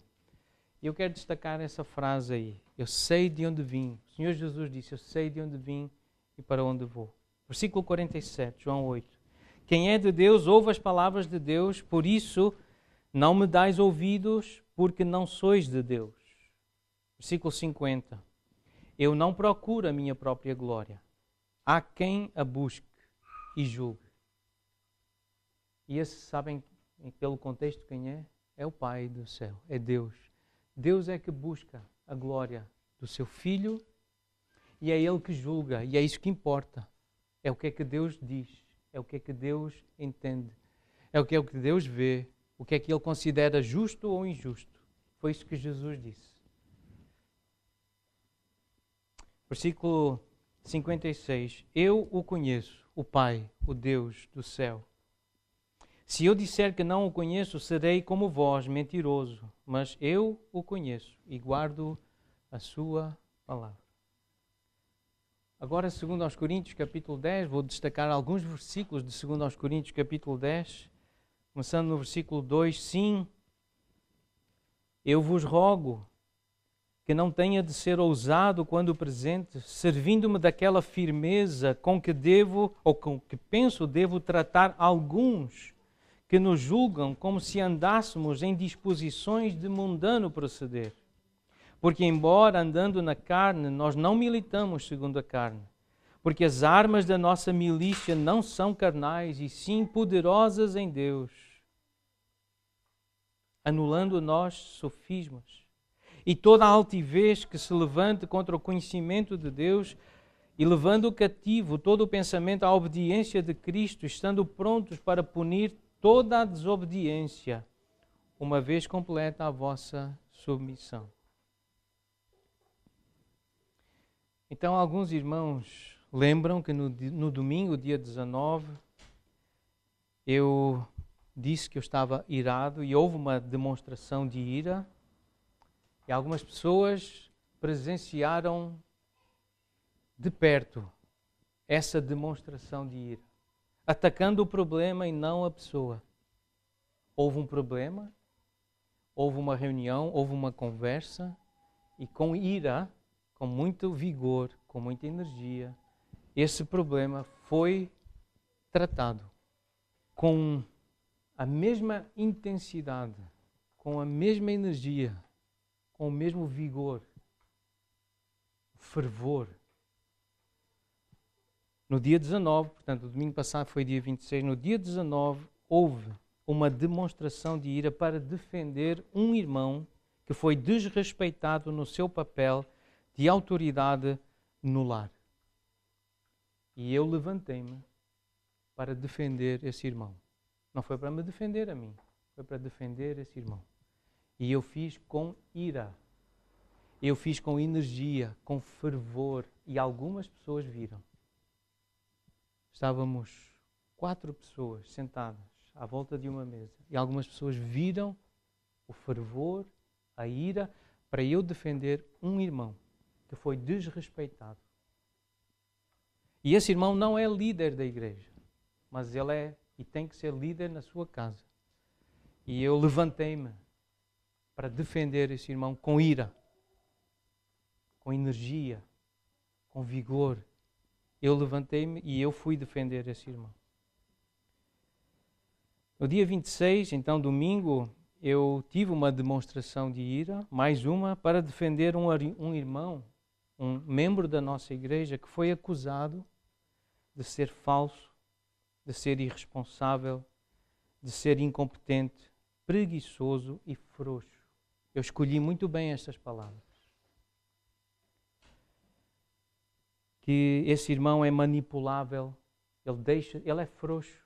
E eu quero destacar essa frase aí. Eu sei de onde vim. O Senhor Jesus disse, eu sei de onde vim e para onde vou. Versículo 47, João 8. Quem é de Deus ouve as palavras de Deus, por isso não me dais ouvidos, porque não sois de Deus. Versículo 50. Eu não procuro a minha própria glória. Há quem a busque e julgue. E esse, sabem, pelo contexto, quem é? É o Pai do céu, é Deus. Deus é que busca a glória do seu Filho e é Ele que julga, e é isso que importa. É o que é que Deus diz, é o que é que Deus entende, é o que Deus vê, o que é que Ele considera justo ou injusto. Foi isso que Jesus disse. Versículo 56. Eu o conheço, o Pai, o Deus do céu. Se eu disser que não o conheço, serei como vós, mentiroso. Mas eu o conheço e guardo a sua palavra. Agora, 2 Coríntios, capítulo 10, vou destacar alguns versículos de 2 Coríntios, capítulo 10, começando no versículo 2. Sim, eu vos rogo que não tenha de ser ousado quando presente, servindo-me daquela firmeza com que devo, ou com que penso devo tratar alguns que nos julgam como se andássemos em disposições de mundano proceder. Porque, embora andando na carne, nós não militamos segundo a carne. Porque as armas da nossa milícia não são carnais, e sim poderosas em Deus, anulando nós sofismas e toda a altivez que se levante contra o conhecimento de Deus, e levando cativo todo o pensamento à obediência de Cristo, estando prontos para punir toda a desobediência, uma vez completa a vossa submissão. Então, alguns irmãos lembram que no domingo, dia 19, eu disse que eu estava irado e houve uma demonstração de ira e algumas pessoas presenciaram de perto essa demonstração de ira, atacando o problema e não a pessoa. Houve um problema, houve uma reunião, houve uma conversa e com ira, com muito vigor, com muita energia, esse problema foi tratado com a mesma intensidade, com a mesma energia, com o mesmo vigor, fervor. No dia 19, portanto, o domingo passado foi dia 26, no dia 19 houve uma demonstração de ira para defender um irmão que foi desrespeitado no seu papel de autoridade no lar. E eu levantei-me para defender esse irmão. Não foi para me defender a mim, foi para defender esse irmão. E eu fiz com ira, eu fiz com energia, com fervor, e algumas pessoas viram. Estávamos 4 pessoas sentadas à volta de uma mesa, e algumas pessoas viram o fervor, a ira, para eu defender um irmão que foi desrespeitado. E esse irmão não é líder da igreja, mas ele é e tem que ser líder na sua casa. E eu levantei-me para defender esse irmão com ira, com energia, com vigor. Eu levantei-me e eu fui defender esse irmão. No dia 26, então domingo, eu tive uma demonstração de ira, mais uma, para defender um irmão, um membro da nossa igreja que foi acusado de ser falso, de ser irresponsável, de ser incompetente, preguiçoso e frouxo. Eu escolhi muito bem estas palavras. Que esse irmão é manipulável, ele é frouxo.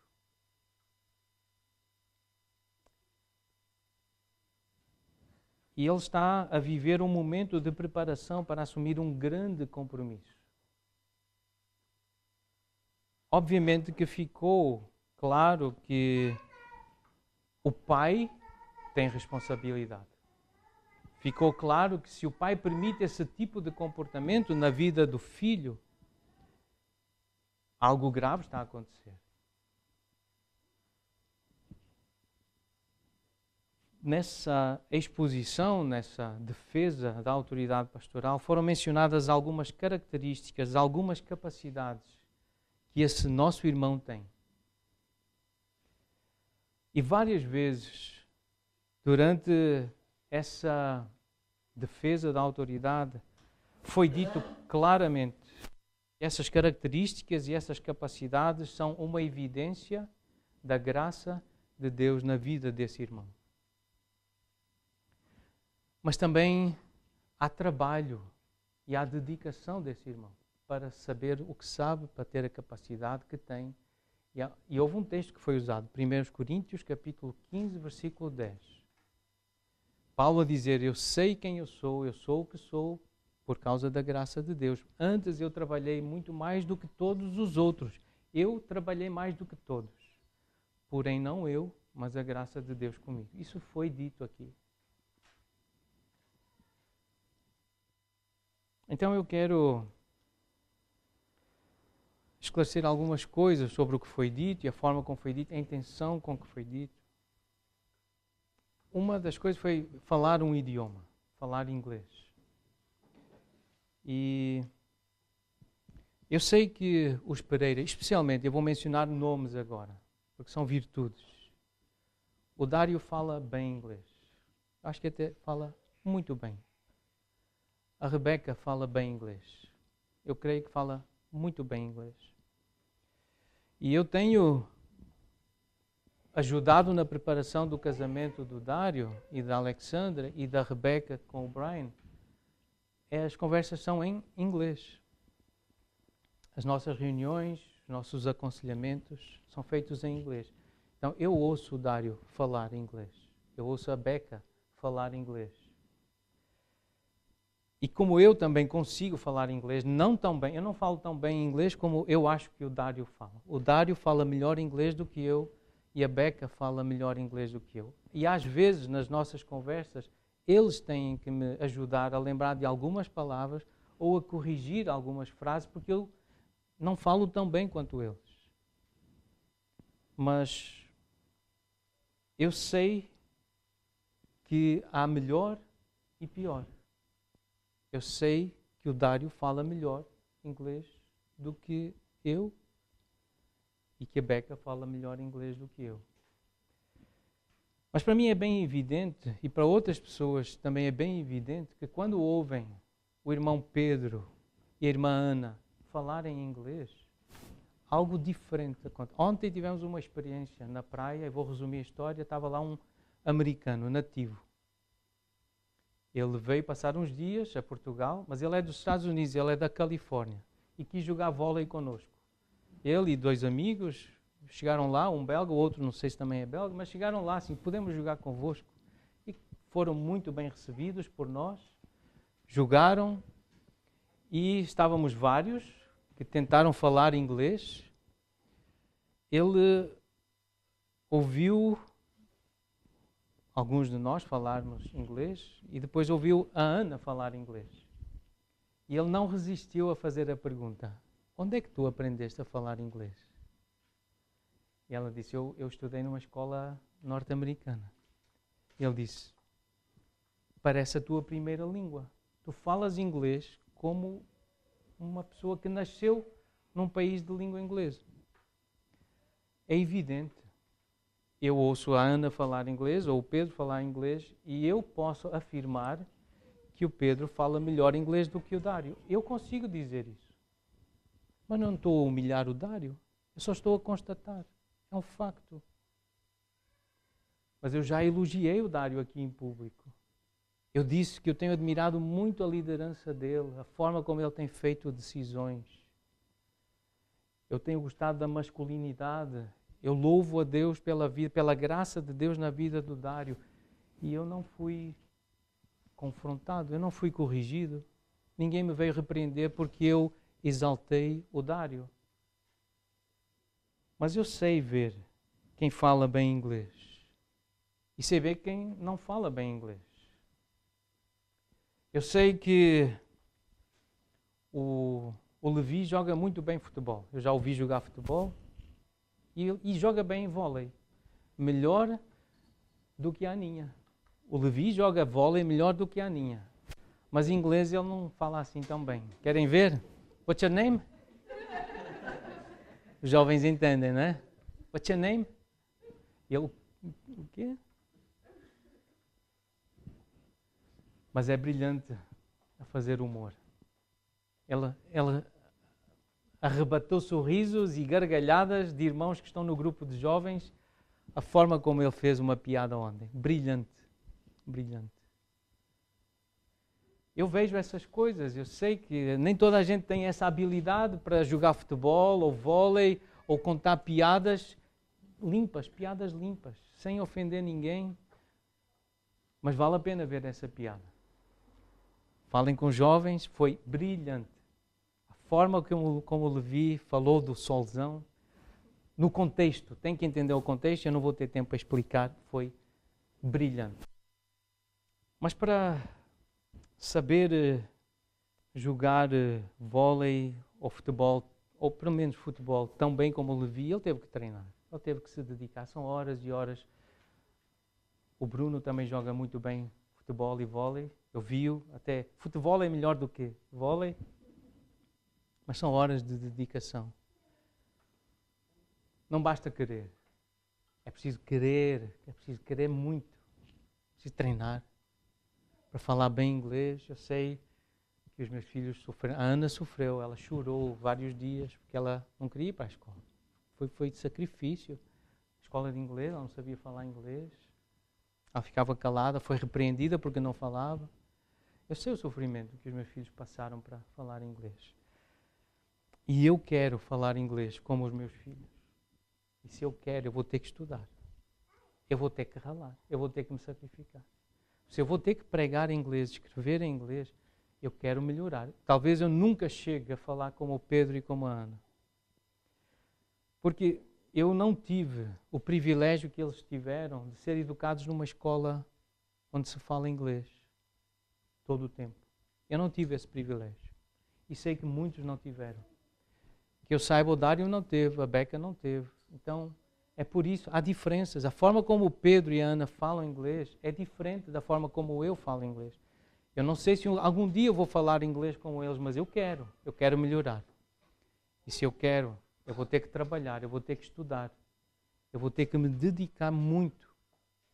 E ele está a viver um momento de preparação para assumir um grande compromisso. Obviamente que ficou claro que o pai tem responsabilidade. Ficou claro que se o pai permite esse tipo de comportamento na vida do filho, algo grave está a acontecer. nessa exposição, nessa defesa da autoridade pastoral, foram mencionadas algumas características, algumas capacidades que esse nosso irmão tem. E várias vezes, durante essa defesa da autoridade, foi dito claramente que essas características e essas capacidades são uma evidência da graça de Deus na vida desse irmão. Mas também há trabalho e há dedicação desse irmão para saber o que sabe, para ter a capacidade que tem. E houve um texto que foi usado, 1 Coríntios, capítulo 15, versículo 10. Paulo a dizer, eu sei quem eu sou o que sou por causa da graça de Deus. Antes eu trabalhei muito mais do que todos os outros. Eu trabalhei mais do que todos. Porém não eu, mas a graça de Deus comigo. Isso foi dito aqui. Então eu quero esclarecer algumas coisas sobre o que foi dito e a forma como foi dito, a intenção com que foi dito. Uma das coisas foi falar um idioma, falar inglês. E eu sei que os Pereira, especialmente, eu vou mencionar nomes agora, porque são virtudes. O Dário fala bem inglês. Acho que até fala muito bem. A Rebeca fala bem inglês. Eu creio que fala muito bem inglês. E eu tenho ajudado na preparação do casamento do Dário e da Alexandra e da Rebeca com o Brian. As conversas são em inglês. As nossas reuniões, os nossos aconselhamentos são feitos em inglês. Então eu ouço o Dário falar inglês. Eu ouço a Beca falar inglês. E como eu também consigo falar inglês, não tão bem, eu não falo tão bem inglês como eu acho que o Dário fala. O Dário fala melhor inglês do que eu e a Beca fala melhor inglês do que eu. E às vezes, nas nossas conversas, eles têm que me ajudar a lembrar de algumas palavras ou a corrigir algumas frases, porque eu não falo tão bem quanto eles. Mas eu sei que há melhor e pior. Eu sei que o Dário fala melhor inglês do que eu e que a Beca fala melhor inglês do que eu. Mas para mim é bem evidente, e para outras pessoas também é bem evidente, que quando ouvem o irmão Pedro e a irmã Ana falarem inglês, algo diferente acontece. Ontem tivemos uma experiência na praia, eu vou resumir a história, estava lá um americano nativo. Ele veio passar uns dias a Portugal, mas ele é dos Estados Unidos, ele é da Califórnia, e quis jogar vôlei connosco. Ele e dois amigos chegaram lá, um belga, o outro não sei se também é belga, mas chegaram lá assim, podemos jogar convosco? E foram muito bem recebidos por nós, jogaram, e estávamos vários que tentaram falar inglês. Ele ouviu alguns de nós falarmos inglês e depois ouviu a Ana falar inglês. E ele não resistiu a fazer a pergunta, onde é que tu aprendeste a falar inglês? E ela disse, eu estudei numa escola norte-americana. Ele disse, parece a tua primeira língua. Tu falas inglês como uma pessoa que nasceu num país de língua inglesa. É evidente. Eu ouço a Ana falar inglês, ou o Pedro falar inglês, e eu posso afirmar que o Pedro fala melhor inglês do que o Dário. Eu consigo dizer isso. Mas não estou a humilhar o Dário. Eu só estou a constatar. É um facto. Mas eu já elogiei o Dário aqui em público. Eu disse que eu tenho admirado muito a liderança dele, a forma como ele tem feito decisões. Eu tenho gostado da masculinidade. Eu louvo a Deus pela vida, pela graça de Deus na vida do Dário. E eu não fui confrontado, eu não fui corrigido. Ninguém me veio repreender porque eu exaltei o Dário. Mas eu sei ver quem fala bem inglês. E sei ver quem não fala bem inglês. Eu sei que o Levi joga muito bem futebol. Eu já ouvi jogar futebol. E joga bem vôlei. Melhor do que a Aninha. O Levi joga vôlei melhor do que a Aninha. Mas em inglês ele não fala assim tão bem. Querem ver? What's your name? Os jovens entendem, não é? What's your name? Ele, o quê? Mas é brilhante a fazer humor. Ela arrebatou sorrisos e gargalhadas de irmãos que estão no grupo de jovens, a forma como ele fez uma piada ontem. Brilhante, brilhante. Eu vejo essas coisas, eu sei que nem toda a gente tem essa habilidade para jogar futebol ou vôlei ou contar piadas limpas, sem ofender ninguém. Mas vale a pena ver essa piada. Falem com jovens, foi brilhante. A forma como o Levi falou do solzão, no contexto, tem que entender o contexto, eu não vou ter tempo para explicar, foi brilhante. Mas para saber jogar vôlei ou futebol, ou pelo menos futebol, tão bem como o Levi, ele teve que treinar, ele teve que se dedicar, são horas e horas. O Bruno também joga muito bem futebol e vôlei, eu vi-o, até futebol é melhor do que vôlei, mas são horas de dedicação. Não basta querer, é preciso querer muito, é preciso treinar. Para falar bem inglês, eu sei que os meus filhos sofreram. A Ana sofreu, ela chorou vários dias porque ela não queria ir para a escola. Foi de sacrifício. Escola de inglês, ela não sabia falar inglês. Ela ficava calada, foi repreendida porque não falava. Eu sei o sofrimento que os meus filhos passaram para falar inglês. E eu quero falar inglês como os meus filhos. E se eu quero, eu vou ter que estudar. Eu vou ter que ralar. Eu vou ter que me sacrificar. Se eu vou ter que pregar em inglês, escrever em inglês, eu quero melhorar. Talvez eu nunca chegue a falar como o Pedro e como a Ana. Porque eu não tive o privilégio que eles tiveram de ser educados numa escola onde se fala inglês todo o tempo. Eu não tive esse privilégio. E sei que muitos não tiveram. Que eu saiba, o Dário não teve, a Beca não teve. Então, é por isso, há diferenças. A forma como o Pedro e a Ana falam inglês é diferente da forma como eu falo inglês. Eu não sei se algum dia eu vou falar inglês como eles, mas eu quero melhorar. E se eu quero, eu vou ter que trabalhar, eu vou ter que estudar. Eu vou ter que me dedicar muito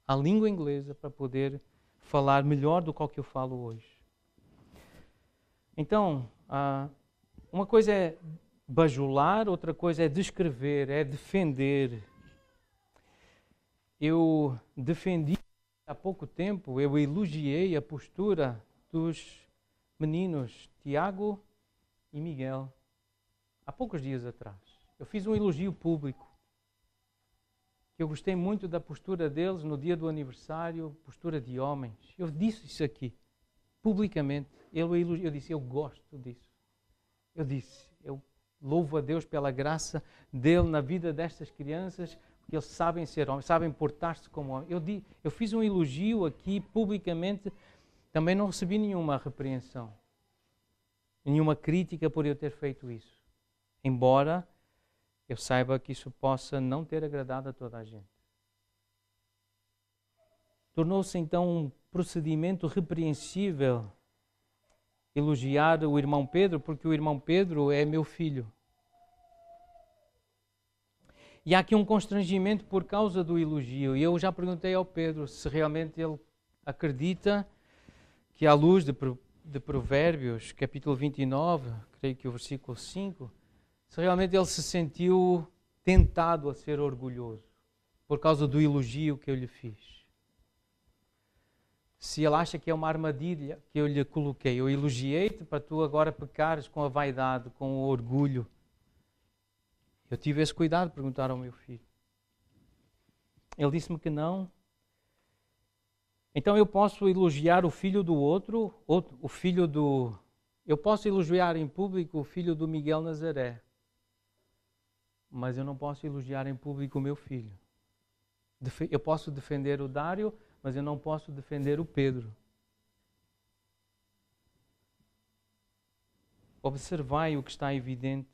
à língua inglesa para poder falar melhor do que eu falo hoje. Então, uma coisa é bajular, outra coisa é descrever, é defender. Eu defendi há pouco tempo, eu elogiei a postura dos meninos Tiago e Miguel, há poucos dias atrás. Eu fiz um elogio público, que eu gostei muito da postura deles no dia do aniversário, postura de homens. Eu disse isso aqui, publicamente. Eu disse, eu gosto disso. Eu louvo a Deus pela graça dele na vida destas crianças, porque eles sabem ser homens, sabem portar-se como homens. Eu fiz um elogio aqui publicamente, também não recebi nenhuma repreensão, nenhuma crítica por eu ter feito isso. Embora eu saiba que isso possa não ter agradado a toda a gente. Tornou-se então um procedimento repreensível elogiar o irmão Pedro, porque o irmão Pedro é meu filho. E há aqui um constrangimento por causa do elogio. E eu já perguntei ao Pedro se realmente ele acredita que, à luz de Provérbios, capítulo 29, creio que o versículo 5, se realmente ele se sentiu tentado a ser orgulhoso por causa do elogio que eu lhe fiz. Se ele acha que é uma armadilha que eu lhe coloquei. Eu elogiei-te para tu agora pecares com a vaidade, com o orgulho. Eu tive esse cuidado de perguntar ao meu filho. Ele disse-me que não. Então eu posso elogiar o filho do outro, o filho do... Eu posso elogiar em público o filho do Miguel Nazaré, mas eu não posso elogiar em público o meu filho. Eu posso defender o Dário, mas eu não posso defender o Pedro. Observai o que está evidente.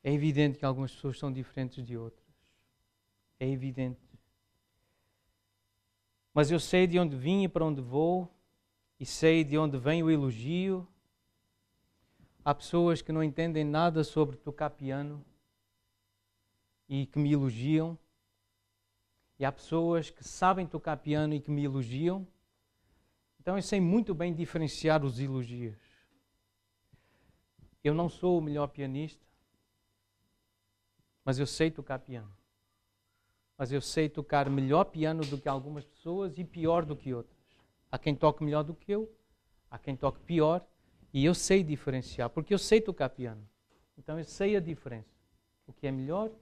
É evidente que algumas pessoas são diferentes de outras. É evidente. Mas eu sei de onde vim e para onde vou, e sei de onde vem o elogio. Há pessoas que não entendem nada sobre tocar piano e que me elogiam. E há pessoas que sabem tocar piano e que me elogiam. Então eu sei muito bem diferenciar os elogios. Eu não sou o melhor pianista, mas eu sei tocar piano. Mas eu sei tocar melhor piano do que algumas pessoas e pior do que outras. Há quem toque melhor do que eu, há quem toque pior, e eu sei diferenciar, porque eu sei tocar piano. Então eu sei a diferença. O que é melhor,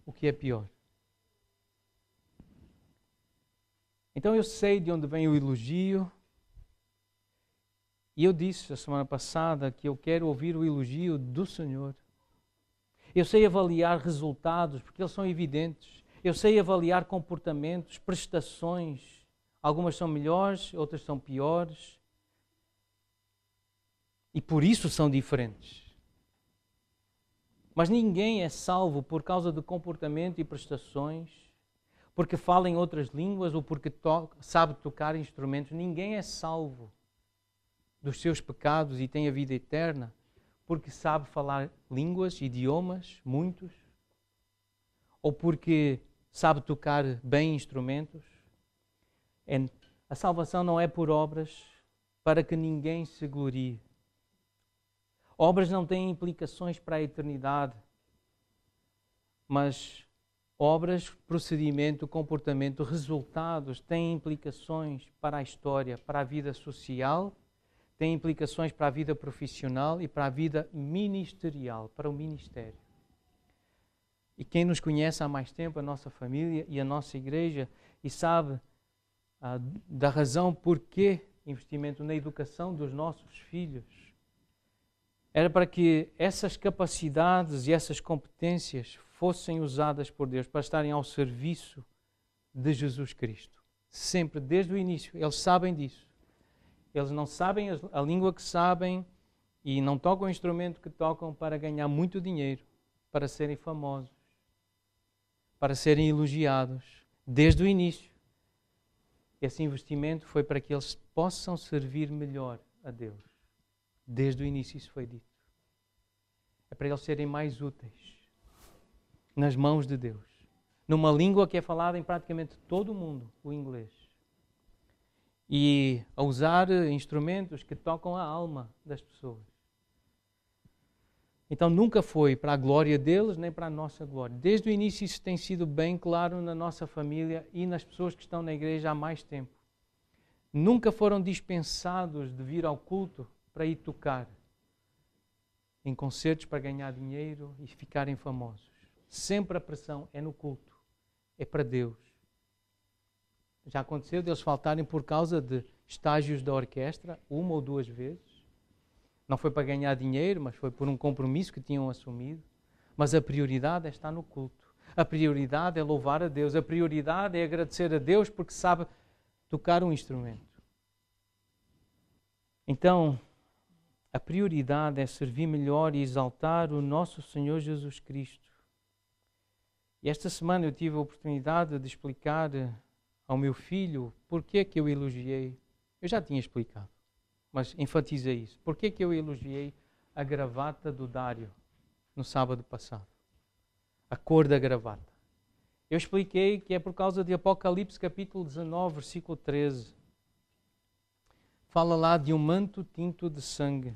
o que é pior. Então eu sei de onde vem o elogio. E eu disse a semana passada que eu quero ouvir o elogio do Senhor. Eu sei avaliar resultados, porque eles são evidentes. Eu sei avaliar comportamentos, prestações. Algumas são melhores, outras são piores. E por isso são diferentes. Mas ninguém é salvo por causa de comportamento e prestações, porque fala em outras línguas ou porque sabe tocar instrumentos. Ninguém é salvo dos seus pecados e tem a vida eterna porque sabe falar línguas, idiomas, muitos, ou porque sabe tocar bem instrumentos. A salvação não é por obras para que ninguém se glorie. Obras não têm implicações para a eternidade, mas obras, procedimento, comportamento, resultados têm implicações para a história, para a vida social, têm implicações para a vida profissional e para a vida ministerial, para o ministério. E quem nos conhece há mais tempo, a nossa família e a nossa igreja, e sabe da razão por que investimento na educação dos nossos filhos, era para que essas capacidades e essas competências fossem usadas por Deus para estarem ao serviço de Jesus Cristo. Sempre, desde o início, eles sabem disso. Eles não sabem a língua que sabem e não tocam o instrumento que tocam para ganhar muito dinheiro, para serem famosos, para serem elogiados. Desde o início, esse investimento foi para que eles possam servir melhor a Deus. Desde o início isso foi dito. É para eles serem mais úteis nas mãos de Deus. Numa língua que é falada em praticamente todo o mundo, o inglês. E a usar instrumentos que tocam a alma das pessoas. Então nunca foi para a glória deles, nem para a nossa glória. Desde o início isso tem sido bem claro na nossa família e nas pessoas que estão na igreja há mais tempo. Nunca foram dispensados de vir ao culto para ir tocar em concertos para ganhar dinheiro e ficarem famosos. Sempre a pressão é no culto, é para Deus. Já aconteceu de eles faltarem por causa de estágios da orquestra, uma ou duas vezes. Não foi para ganhar dinheiro, mas foi por um compromisso que tinham assumido. Mas a prioridade é estar no culto. A prioridade é louvar a Deus. A prioridade é agradecer a Deus porque sabe tocar um instrumento. Então, a prioridade é servir melhor e exaltar o nosso Senhor Jesus Cristo. E esta semana eu tive a oportunidade de explicar ao meu filho porque é que eu elogiei. Eu já tinha explicado, mas enfatizei isso. Porque é que eu elogiei a gravata do Dário no sábado passado? A cor da gravata. Eu expliquei que é por causa de Apocalipse capítulo 19, versículo 13. Fala lá de um manto tinto de sangue.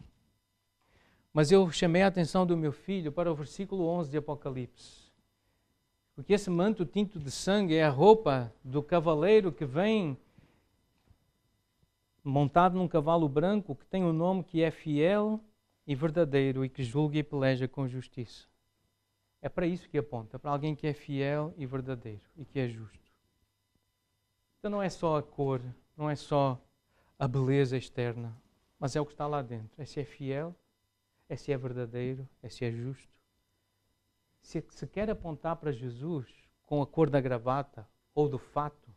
Mas eu chamei a atenção do meu filho para o versículo 11 de Apocalipse. Porque esse manto tinto de sangue é a roupa do cavaleiro que vem montado num cavalo branco que tem um nome que é fiel e verdadeiro e que julga e peleja com justiça. É para isso que aponta, para alguém que é fiel e verdadeiro e que é justo. Então não é só a cor, não é só a beleza externa, mas é o que está lá dentro. É se é fiel, é se é verdadeiro, é se é justo. Se quer apontar para Jesus com a cor da gravata ou do fato,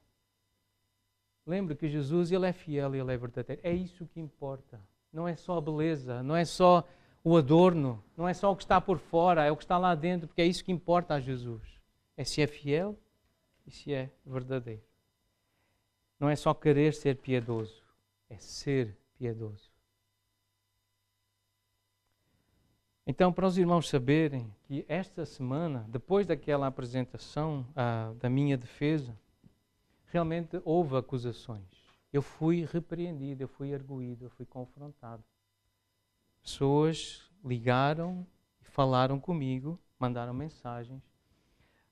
lembre que Jesus ele é fiel e ele é verdadeiro. É isso que importa. Não é só a beleza, não é só o adorno, não é só o que está por fora, é o que está lá dentro, porque é isso que importa a Jesus. É se é fiel e se é verdadeiro. não é só querer ser piedoso, é ser piedoso. Então, para os irmãos saberem que esta semana, depois daquela apresentação da minha defesa, realmente houve acusações. Eu fui repreendido, eu fui arguído, eu fui confrontado. Pessoas ligaram e falaram comigo, mandaram mensagens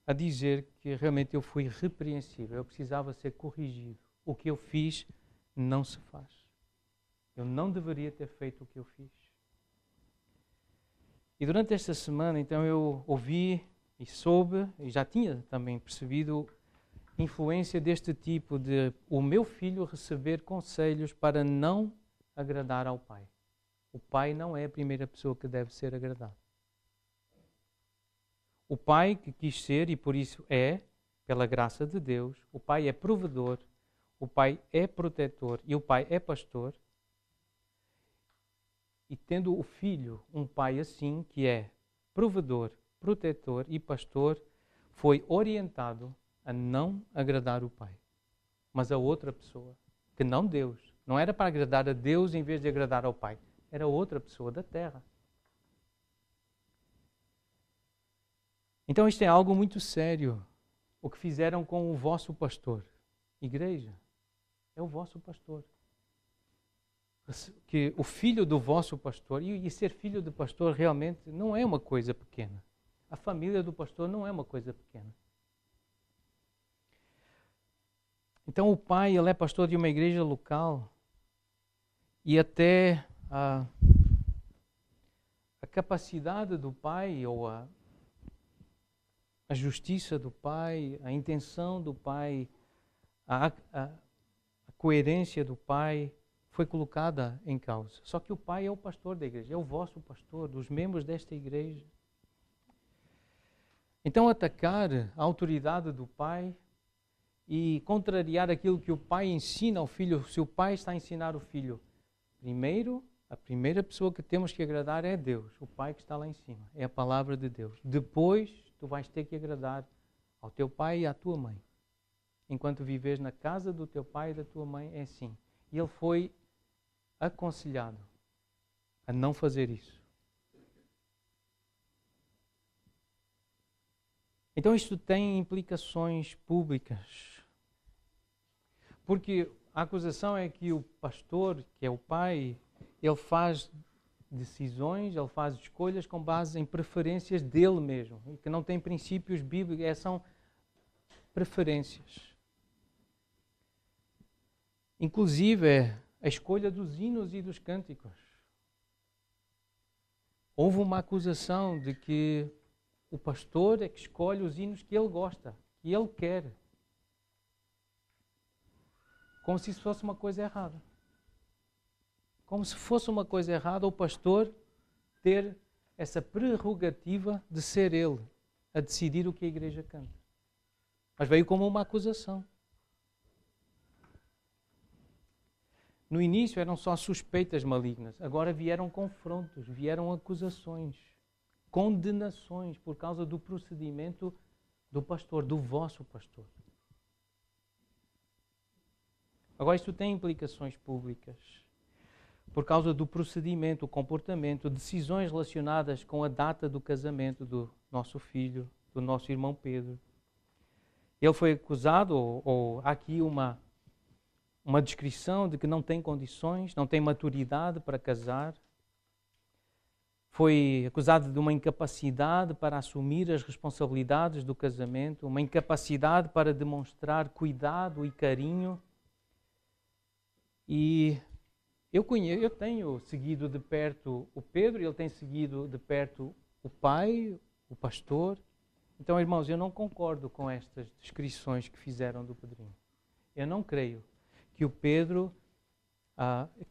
a dizer que realmente eu fui repreensível, eu precisava ser corrigido. O que eu fiz não se faz. Eu não deveria ter feito o que eu fiz. E durante esta semana, então, eu ouvi e soube, e já tinha também percebido, influência deste tipo de o meu filho receber conselhos para não agradar ao pai. O pai não é a primeira pessoa que deve ser agradado. O pai que quis ser, e por isso é, pela graça de Deus, o pai é provedor, o pai é protetor e o pai é pastor. E tendo o filho, um pai assim, que é provedor, protetor e pastor, foi orientado a não agradar o pai, mas a outra pessoa, que não Deus. Não era para agradar a Deus em vez de agradar ao pai. Era outra pessoa da terra. Então isto é algo muito sério. O que fizeram com o vosso pastor. Igreja, é o vosso pastor. Que o filho do vosso pastor, e ser filho de pastor realmente não é uma coisa pequena. A família do pastor não é uma coisa pequena. Então o pai, ele é pastor de uma igreja local e até a capacidade do pai ou a justiça do pai, a intenção do pai, a coerência do pai foi colocada em causa. Só que o pai é o pastor da igreja, é o vosso pastor, dos membros desta igreja. Então atacar a autoridade do pai e contrariar aquilo que o pai ensina ao filho, se o pai está a ensinar o filho, primeiro, a primeira pessoa que temos que agradar é Deus, o pai que está lá em cima, é a palavra de Deus. Depois, tu vais ter que agradar ao teu pai e à tua mãe. Enquanto vives na casa do teu pai e da tua mãe, é assim. E ele foi aconselhado a não fazer isso. Então isto tem implicações públicas. Porque a acusação é que o pastor, que é o pai, ele faz decisões, ele faz escolhas com base em preferências dele mesmo, que não tem princípios bíblicos, são preferências. Inclusive, a escolha dos hinos e dos cânticos. Houve uma acusação de que o pastor é que escolhe os hinos que ele gosta, que ele quer. Como se isso fosse uma coisa errada. Como se fosse uma coisa errada o pastor ter essa prerrogativa de ser ele a decidir o que a igreja canta. Mas veio como uma acusação. No início eram só suspeitas malignas, agora vieram confrontos, vieram acusações, condenações por causa do procedimento do pastor, do vosso pastor. Agora isto tem implicações públicas. Por causa do procedimento, o comportamento, decisões relacionadas com a data do casamento do nosso filho, do nosso irmão Pedro. Ele foi acusado, ou há aqui uma descrição de que não tem condições, não tem maturidade para casar. Foi acusado de uma incapacidade para assumir as responsabilidades do casamento, uma incapacidade para demonstrar cuidado e carinho. E eu tenho seguido de perto o Pedro, ele tem seguido de perto o pai, o pastor. Então, irmãos, eu não concordo com estas descrições que fizeram do Pedrinho. Eu não creio que o Pedro,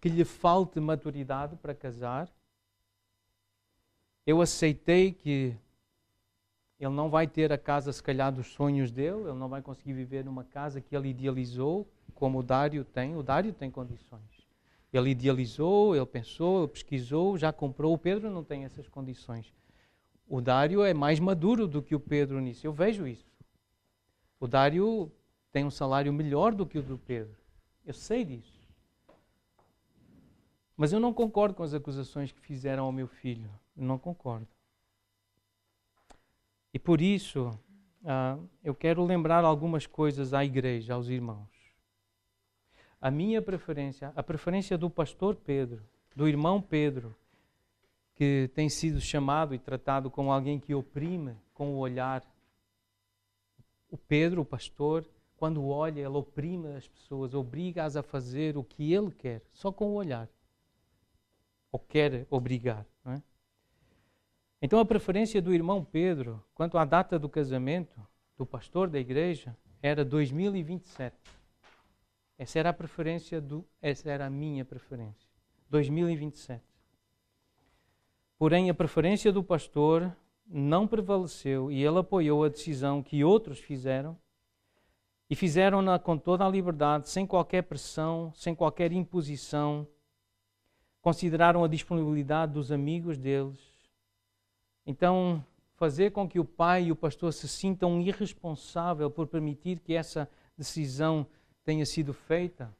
que lhe falte maturidade para casar. Eu aceitei que ele não vai ter a casa, se calhar, dos sonhos dele, ele não vai conseguir viver numa casa que ele idealizou, como o Dário tem. O Dário tem condições. Ele idealizou, ele pensou, ele pesquisou, já comprou. O Pedro não tem essas condições. O Dário é mais maduro do que o Pedro nisso. Eu vejo isso. O Dário tem um salário melhor do que o do Pedro. Eu sei disso. Mas eu não concordo com as acusações que fizeram ao meu filho. Eu não concordo. E por isso, eu quero lembrar algumas coisas à igreja, aos irmãos. A minha preferência, a preferência do pastor Pedro, do irmão Pedro, que tem sido chamado e tratado como alguém que oprime com o olhar. O Pedro, o pastor, quando olha, ele oprime as pessoas, obriga-as a fazer o que ele quer, só com o olhar. Ou quer obrigar, não é? Então a preferência do irmão Pedro, quanto à data do casamento do pastor da igreja, era 2027. Essa era a minha preferência. 2027. Porém, a preferência do pastor não prevaleceu e ele apoiou a decisão que outros fizeram e fizeram-na com toda a liberdade, sem qualquer pressão, sem qualquer imposição. Consideraram a disponibilidade dos amigos deles. Então, fazer com que o pai e o pastor se sintam irresponsáveis por permitir que essa decisão tenha sido feita,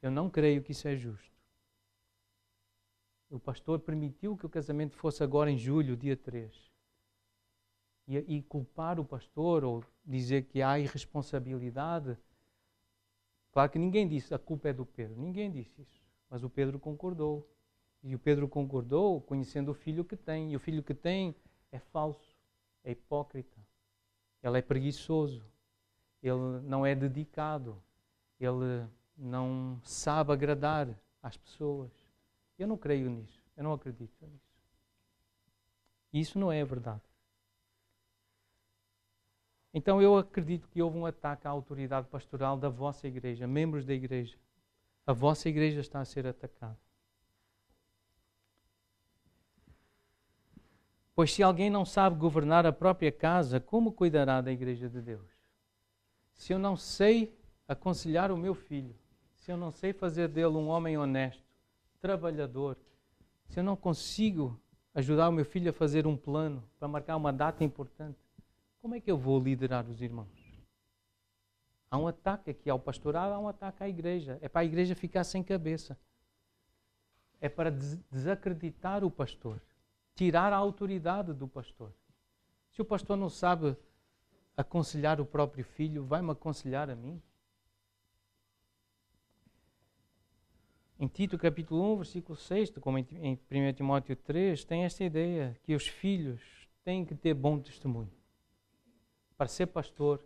eu não creio que isso é justo. O pastor permitiu que o casamento fosse agora em julho, dia 3. E culpar o pastor ou dizer que há irresponsabilidade, claro que ninguém disse a culpa é do Pedro, ninguém disse isso, mas o Pedro concordou. E o Pedro concordou conhecendo o filho que tem, e o filho que tem é falso, é hipócrita, ele é preguiçoso, ele não é dedicado, ele não sabe agradar às pessoas. Eu não creio nisso, eu não acredito nisso. Isso não é verdade. Então eu acredito que houve um ataque à autoridade pastoral da vossa igreja, membros da igreja. A vossa igreja está a ser atacada. Pois se alguém não sabe governar a própria casa, como cuidará da igreja de Deus? Se eu não sei aconselhar o meu filho, se eu não sei fazer dele um homem honesto, trabalhador, se eu não consigo ajudar o meu filho a fazer um plano para marcar uma data importante, como é que eu vou liderar os irmãos? Há um ataque aqui ao pastorado, há um ataque à igreja. É para a igreja ficar sem cabeça. É para desacreditar o pastor. Tirar a autoridade do pastor. Se o pastor não sabe aconselhar o próprio filho, vai-me aconselhar a mim? Em Tito capítulo 1, versículo 6, como em 1 Timóteo 3, tem esta ideia, que os filhos têm que ter bom testemunho. Para ser pastor,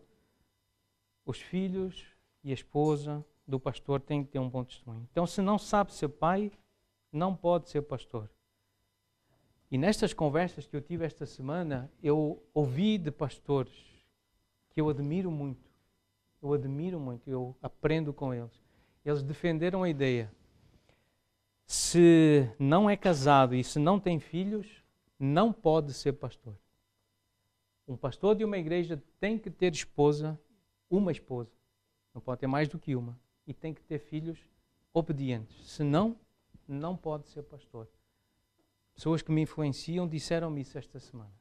os filhos e a esposa do pastor têm que ter um bom testemunho. Então, se não sabe ser pai, não pode ser pastor. E nestas conversas que eu tive esta semana, eu ouvi de pastores que eu admiro muito, eu aprendo com eles. Eles defenderam a ideia, se não é casado e se não tem filhos, não pode ser pastor. Um pastor de uma igreja tem que ter uma esposa, não pode ter mais do que uma, e tem que ter filhos obedientes, senão não pode ser pastor. Pessoas que me influenciam disseram-me isso esta semana.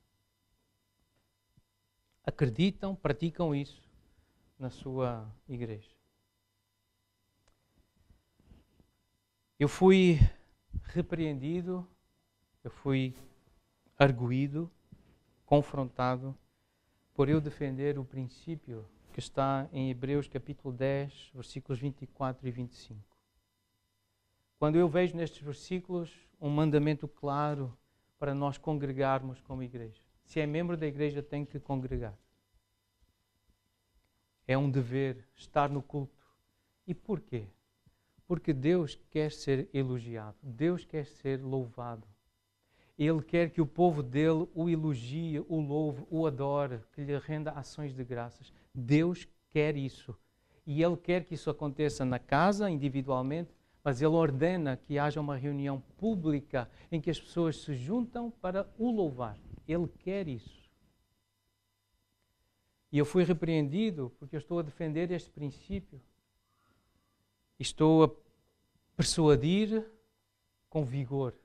Acreditam, praticam isso na sua igreja. Eu fui repreendido, eu fui arguído, confrontado, por eu defender o princípio que está em Hebreus capítulo 10, versículos 24 e 25. Quando eu vejo nestes versículos um mandamento claro para nós congregarmos como igreja. Se é membro da igreja, tem que congregar. É um dever estar no culto. E porquê? Porque Deus quer ser elogiado, Deus quer ser louvado. Ele quer que o povo dele o elogie, o louve, o adore, que lhe renda ações de graças. Deus quer isso. E Ele quer que isso aconteça na casa, individualmente, mas Ele ordena que haja uma reunião pública em que as pessoas se juntam para o louvar. Ele quer isso. E eu fui repreendido porque eu estou a defender este princípio. Estou a persuadir com vigor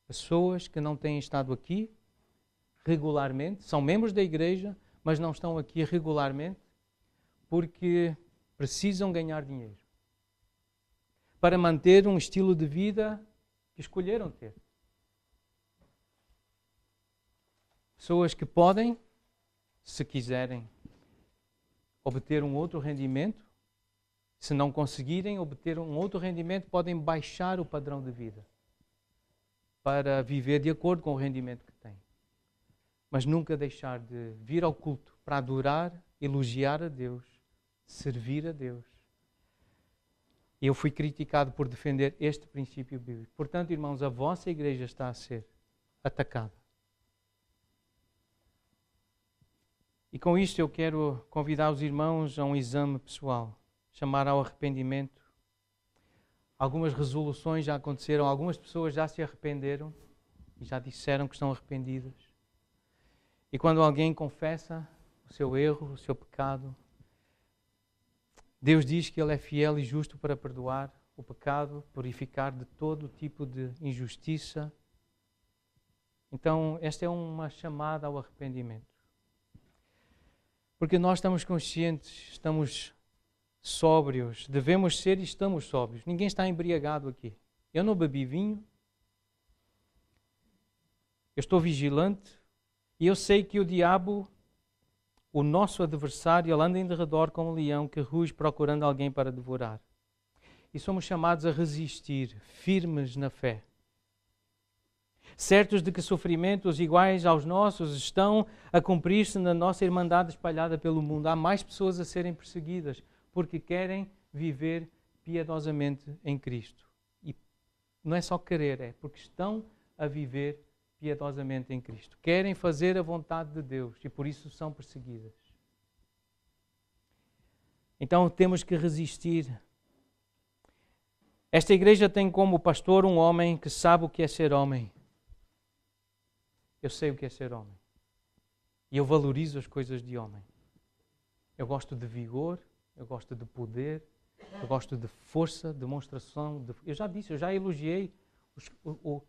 pessoas que não têm estado aqui regularmente, são membros da igreja, mas não estão aqui regularmente porque precisam ganhar dinheiro. para manter um estilo de vida que escolheram ter. Pessoas que podem, se quiserem, obter um outro rendimento. Se não conseguirem obter um outro rendimento, podem baixar o padrão de vida para viver de acordo com o rendimento que têm. Mas nunca deixar de vir ao culto para adorar, elogiar a Deus, servir a Deus. E eu fui criticado por defender este princípio bíblico. Portanto, irmãos, a vossa igreja está a ser atacada. E com isto eu quero convidar os irmãos a um exame pessoal, chamar ao arrependimento. Algumas resoluções já aconteceram, algumas pessoas já se arrependeram e já disseram que estão arrependidas. E quando alguém confessa o seu erro, o seu pecado, Deus diz que Ele é fiel e justo para perdoar o pecado, purificar de todo tipo de injustiça. Então, esta é uma chamada ao arrependimento. Porque nós estamos conscientes, estamos sóbrios, devemos ser e estamos sóbrios. Ninguém está embriagado aqui. Eu não bebi vinho, eu estou vigilante e eu sei que o diabo, o nosso adversário, ele anda em derredor como um leão que ruge procurando alguém para devorar. E somos chamados a resistir, firmes na fé. Certos de que sofrimentos iguais aos nossos estão a cumprir-se na nossa irmandade espalhada pelo mundo. Há mais pessoas a serem perseguidas porque querem viver piedosamente em Cristo. E não é só querer, é porque estão a viver piedosamente em Cristo. Querem fazer a vontade de Deus e por isso são perseguidas. Então temos que resistir. Esta igreja tem como pastor um homem que sabe o que é ser homem. Eu sei o que é ser homem. E eu valorizo as coisas de homem. Eu gosto de vigor, eu gosto de poder, eu gosto de força, demonstração. Eu já disse, eu já elogiei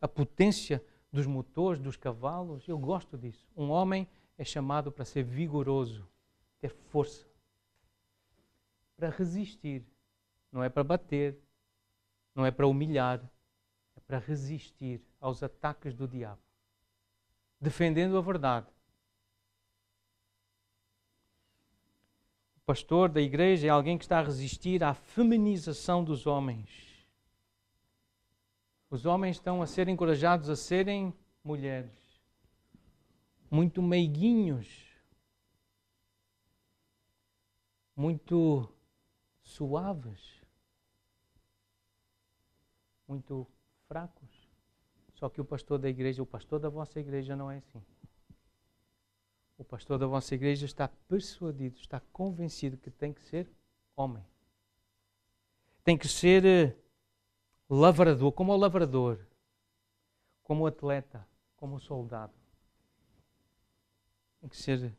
a potência dos motores, dos cavalos. Eu gosto disso. Um homem é chamado para ser vigoroso, ter força. Para resistir. Não é para bater, não é para humilhar, é para resistir aos ataques do diabo. Defendendo a verdade. O pastor da igreja é alguém que está a resistir à feminização dos homens. Os homens estão a ser encorajados a serem mulheres. Muito meiguinhos. Muito suaves. Muito fracos. Só que o pastor da igreja, o pastor da vossa igreja não é assim. O pastor da vossa igreja está persuadido, está convencido que tem que ser homem. Tem que ser lavrador, como o lavrador, como o atleta, como o soldado. Tem que ser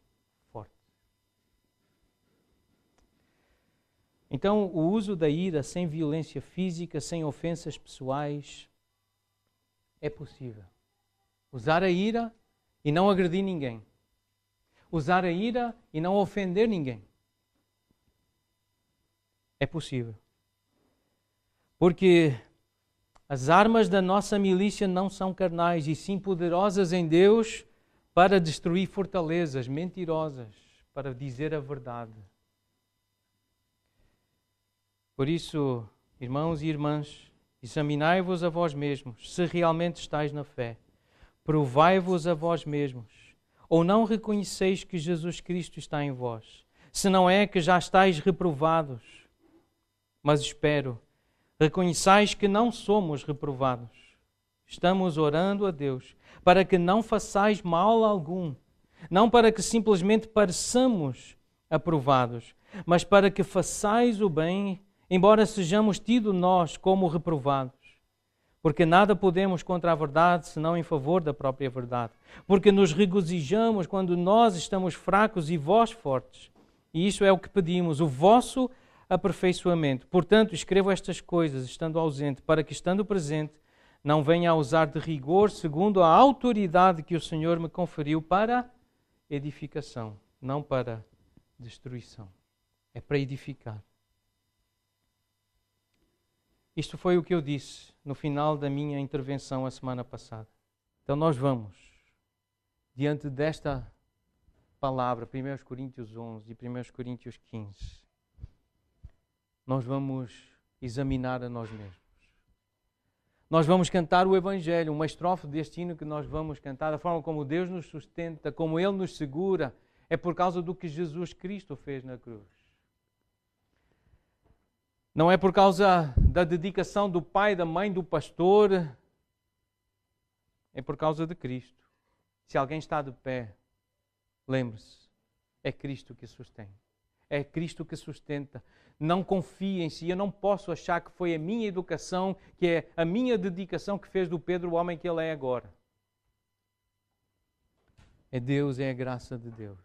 forte. Então, o uso da ira sem violência física, sem ofensas pessoais, é possível. Usar a ira e não agredir ninguém. Usar a ira e não ofender ninguém. É possível. Porque as armas da nossa milícia não são carnais, e sim poderosas em Deus para destruir fortalezas mentirosas, para dizer a verdade. Por isso, irmãos e irmãs, examinai-vos a vós mesmos, se realmente estáis na fé. Provai-vos a vós mesmos. Ou não reconheceis que Jesus Cristo está em vós? Se não é que já estáis reprovados. Mas espero, reconheçais que não somos reprovados. Estamos orando a Deus para que não façais mal algum. Não para que simplesmente pareçamos aprovados, mas para que façais o bem, embora sejamos tidos nós como reprovados. Porque nada podemos contra a verdade, senão em favor da própria verdade. Porque nos regozijamos quando nós estamos fracos e vós fortes. E isso é o que pedimos, o vosso aperfeiçoamento. Portanto, escrevo estas coisas, estando ausente, para que, estando presente, não venha a usar de rigor, segundo a autoridade que o Senhor me conferiu para edificação, não para destruição. É para edificar. Isto foi o que eu disse no final da minha intervenção a semana passada. Então nós vamos, diante desta palavra, 1 Coríntios 11 e 1 Coríntios 15, nós vamos examinar a nós mesmos. Nós vamos cantar o Evangelho, uma estrofe deste hino que nós vamos cantar, da forma como Deus nos sustenta, como Ele nos segura, é por causa do que Jesus Cristo fez na cruz. Não é por causa da dedicação do pai, da mãe, do pastor, é por causa de Cristo. Se alguém está de pé, lembre-se, é Cristo que sustém. É Cristo que sustenta. Não confie em si. Eu não posso achar que foi a minha educação, que é a minha dedicação que fez do Pedro o homem que ele é agora. É Deus, é a graça de Deus.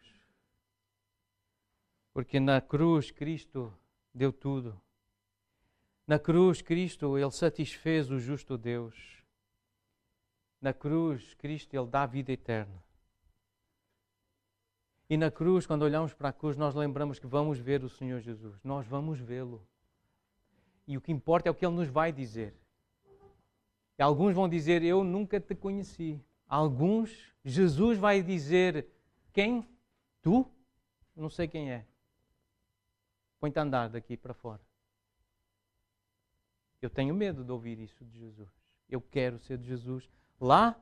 Porque na cruz Cristo deu tudo. Na cruz Cristo, Ele satisfez o justo Deus. Na cruz Cristo, Ele dá a vida eterna. E na cruz, quando olhamos para a cruz, nós lembramos que vamos ver o Senhor Jesus. Nós vamos vê-lo. E o que importa é o que Ele nos vai dizer. E alguns vão dizer, eu nunca te conheci. Alguns, Jesus vai dizer, quem? Tu? Eu não sei quem é. Põe-te a andar daqui para fora. Eu tenho medo de ouvir isso de Jesus. Eu quero ser de Jesus lá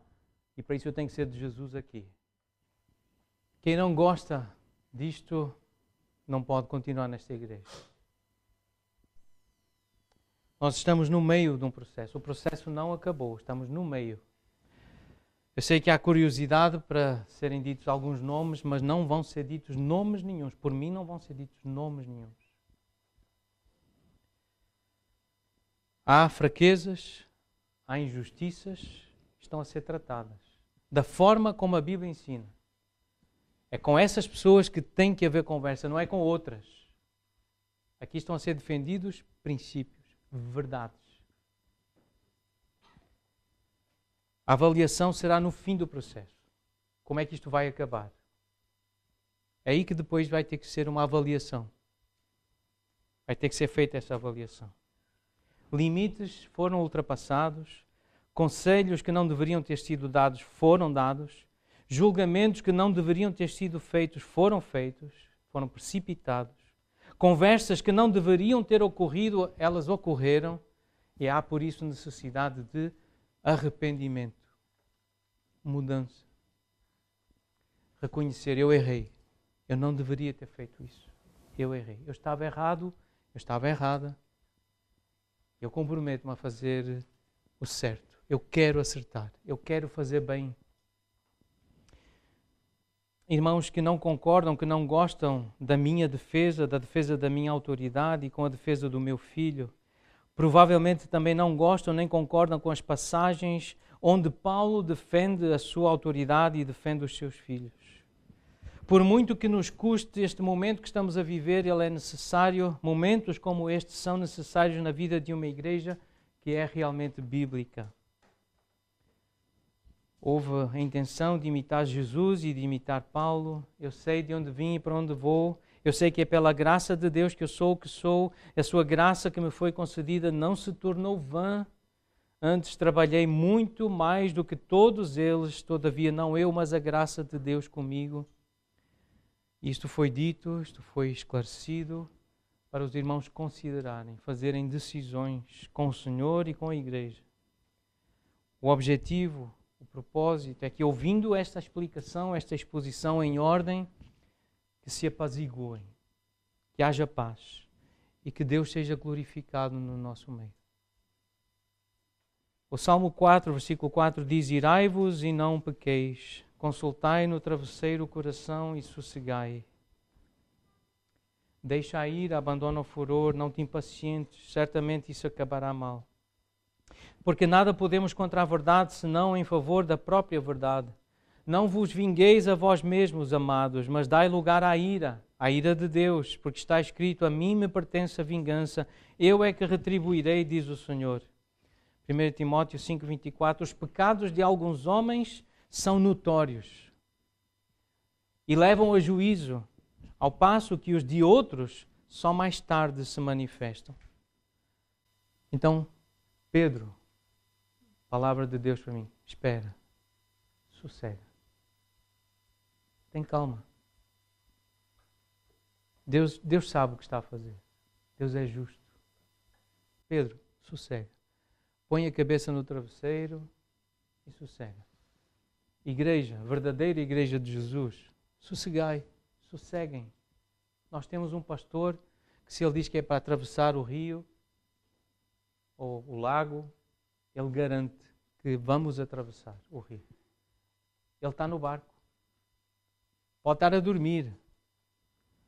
e para isso eu tenho que ser de Jesus aqui. Quem não gosta disto não pode continuar nesta igreja. Nós estamos no meio de um processo. O processo não acabou, estamos no meio. Eu sei que há curiosidade para serem ditos alguns nomes, mas não vão ser ditos nomes nenhuns. Por mim não vão ser ditos nomes nenhuns. Há fraquezas, há injustiças, estão a ser tratadas. Da forma como a Bíblia ensina. É com essas pessoas que tem que haver conversa, não é com outras. Aqui estão a ser defendidos princípios, verdades. A avaliação será no fim do processo. Como é que isto vai acabar? É aí que depois vai ter que ser uma avaliação. Vai ter que ser feita essa avaliação. Limites foram ultrapassados, conselhos que não deveriam ter sido dados foram dados, julgamentos que não deveriam ter sido feitos foram feitos, foram precipitados, conversas que não deveriam ter ocorrido, elas ocorreram, e há por isso necessidade de arrependimento, mudança. Reconhecer, eu errei, eu não deveria ter feito isso, eu errei, eu estava errado, eu estava errada. Eu comprometo-me a fazer o certo. Eu quero acertar. Eu quero fazer bem. Irmãos que não concordam, que não gostam da minha defesa, da defesa da minha autoridade e com a defesa do meu filho, provavelmente também não gostam nem concordam com as passagens onde Paulo defende a sua autoridade e defende os seus filhos. Por muito que nos custe este momento que estamos a viver, ele é necessário, momentos como este são necessários na vida de uma igreja que é realmente bíblica. Houve a intenção de imitar Jesus e de imitar Paulo. Eu sei de onde vim e para onde vou. Eu sei que é pela graça de Deus que eu sou o que sou. A sua graça que me foi concedida não se tornou vã. Antes trabalhei muito mais do que todos eles, todavia não eu, mas a graça de Deus comigo. Isto foi dito, isto foi esclarecido para os irmãos considerarem, fazerem decisões com o Senhor e com a igreja. O objetivo, o propósito é que, ouvindo esta explicação, esta exposição em ordem, que se apaziguem, que haja paz e que Deus seja glorificado no nosso meio. O Salmo 4, versículo 4 diz: Irai-vos e não pequeis, consultai no travesseiro o coração e sossegai. Deixa a ira, abandona o furor, não te impacientes, certamente isso acabará mal. Porque nada podemos contra a verdade, senão em favor da própria verdade. Não vos vingueis a vós mesmos, amados, mas dai lugar à ira de Deus, porque está escrito: a mim me pertence a vingança, eu é que retribuirei, diz o Senhor. 1 Timóteo 5,24, os pecados de alguns homens são notórios e levam a juízo, ao passo que os de outros só mais tarde se manifestam. Então, Pedro, palavra de Deus para mim, espera, sossega, tem calma. Deus sabe o que está a fazer. Deus é justo. Pedro, sossega. Põe a cabeça no travesseiro e sossega. Igreja, verdadeira igreja de Jesus, sossegai, sosseguem. Nós temos um pastor que, se ele diz que é para atravessar o rio ou o lago, ele garante que vamos atravessar o rio. Ele está no barco. Pode estar a dormir,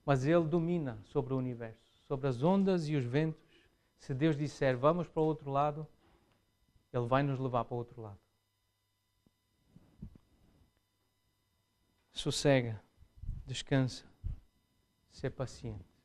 mas ele domina sobre o universo, sobre as ondas e os ventos. Se Deus disser vamos para o outro lado, ele vai nos levar para o outro lado. Sossega, descansa, ser paciente.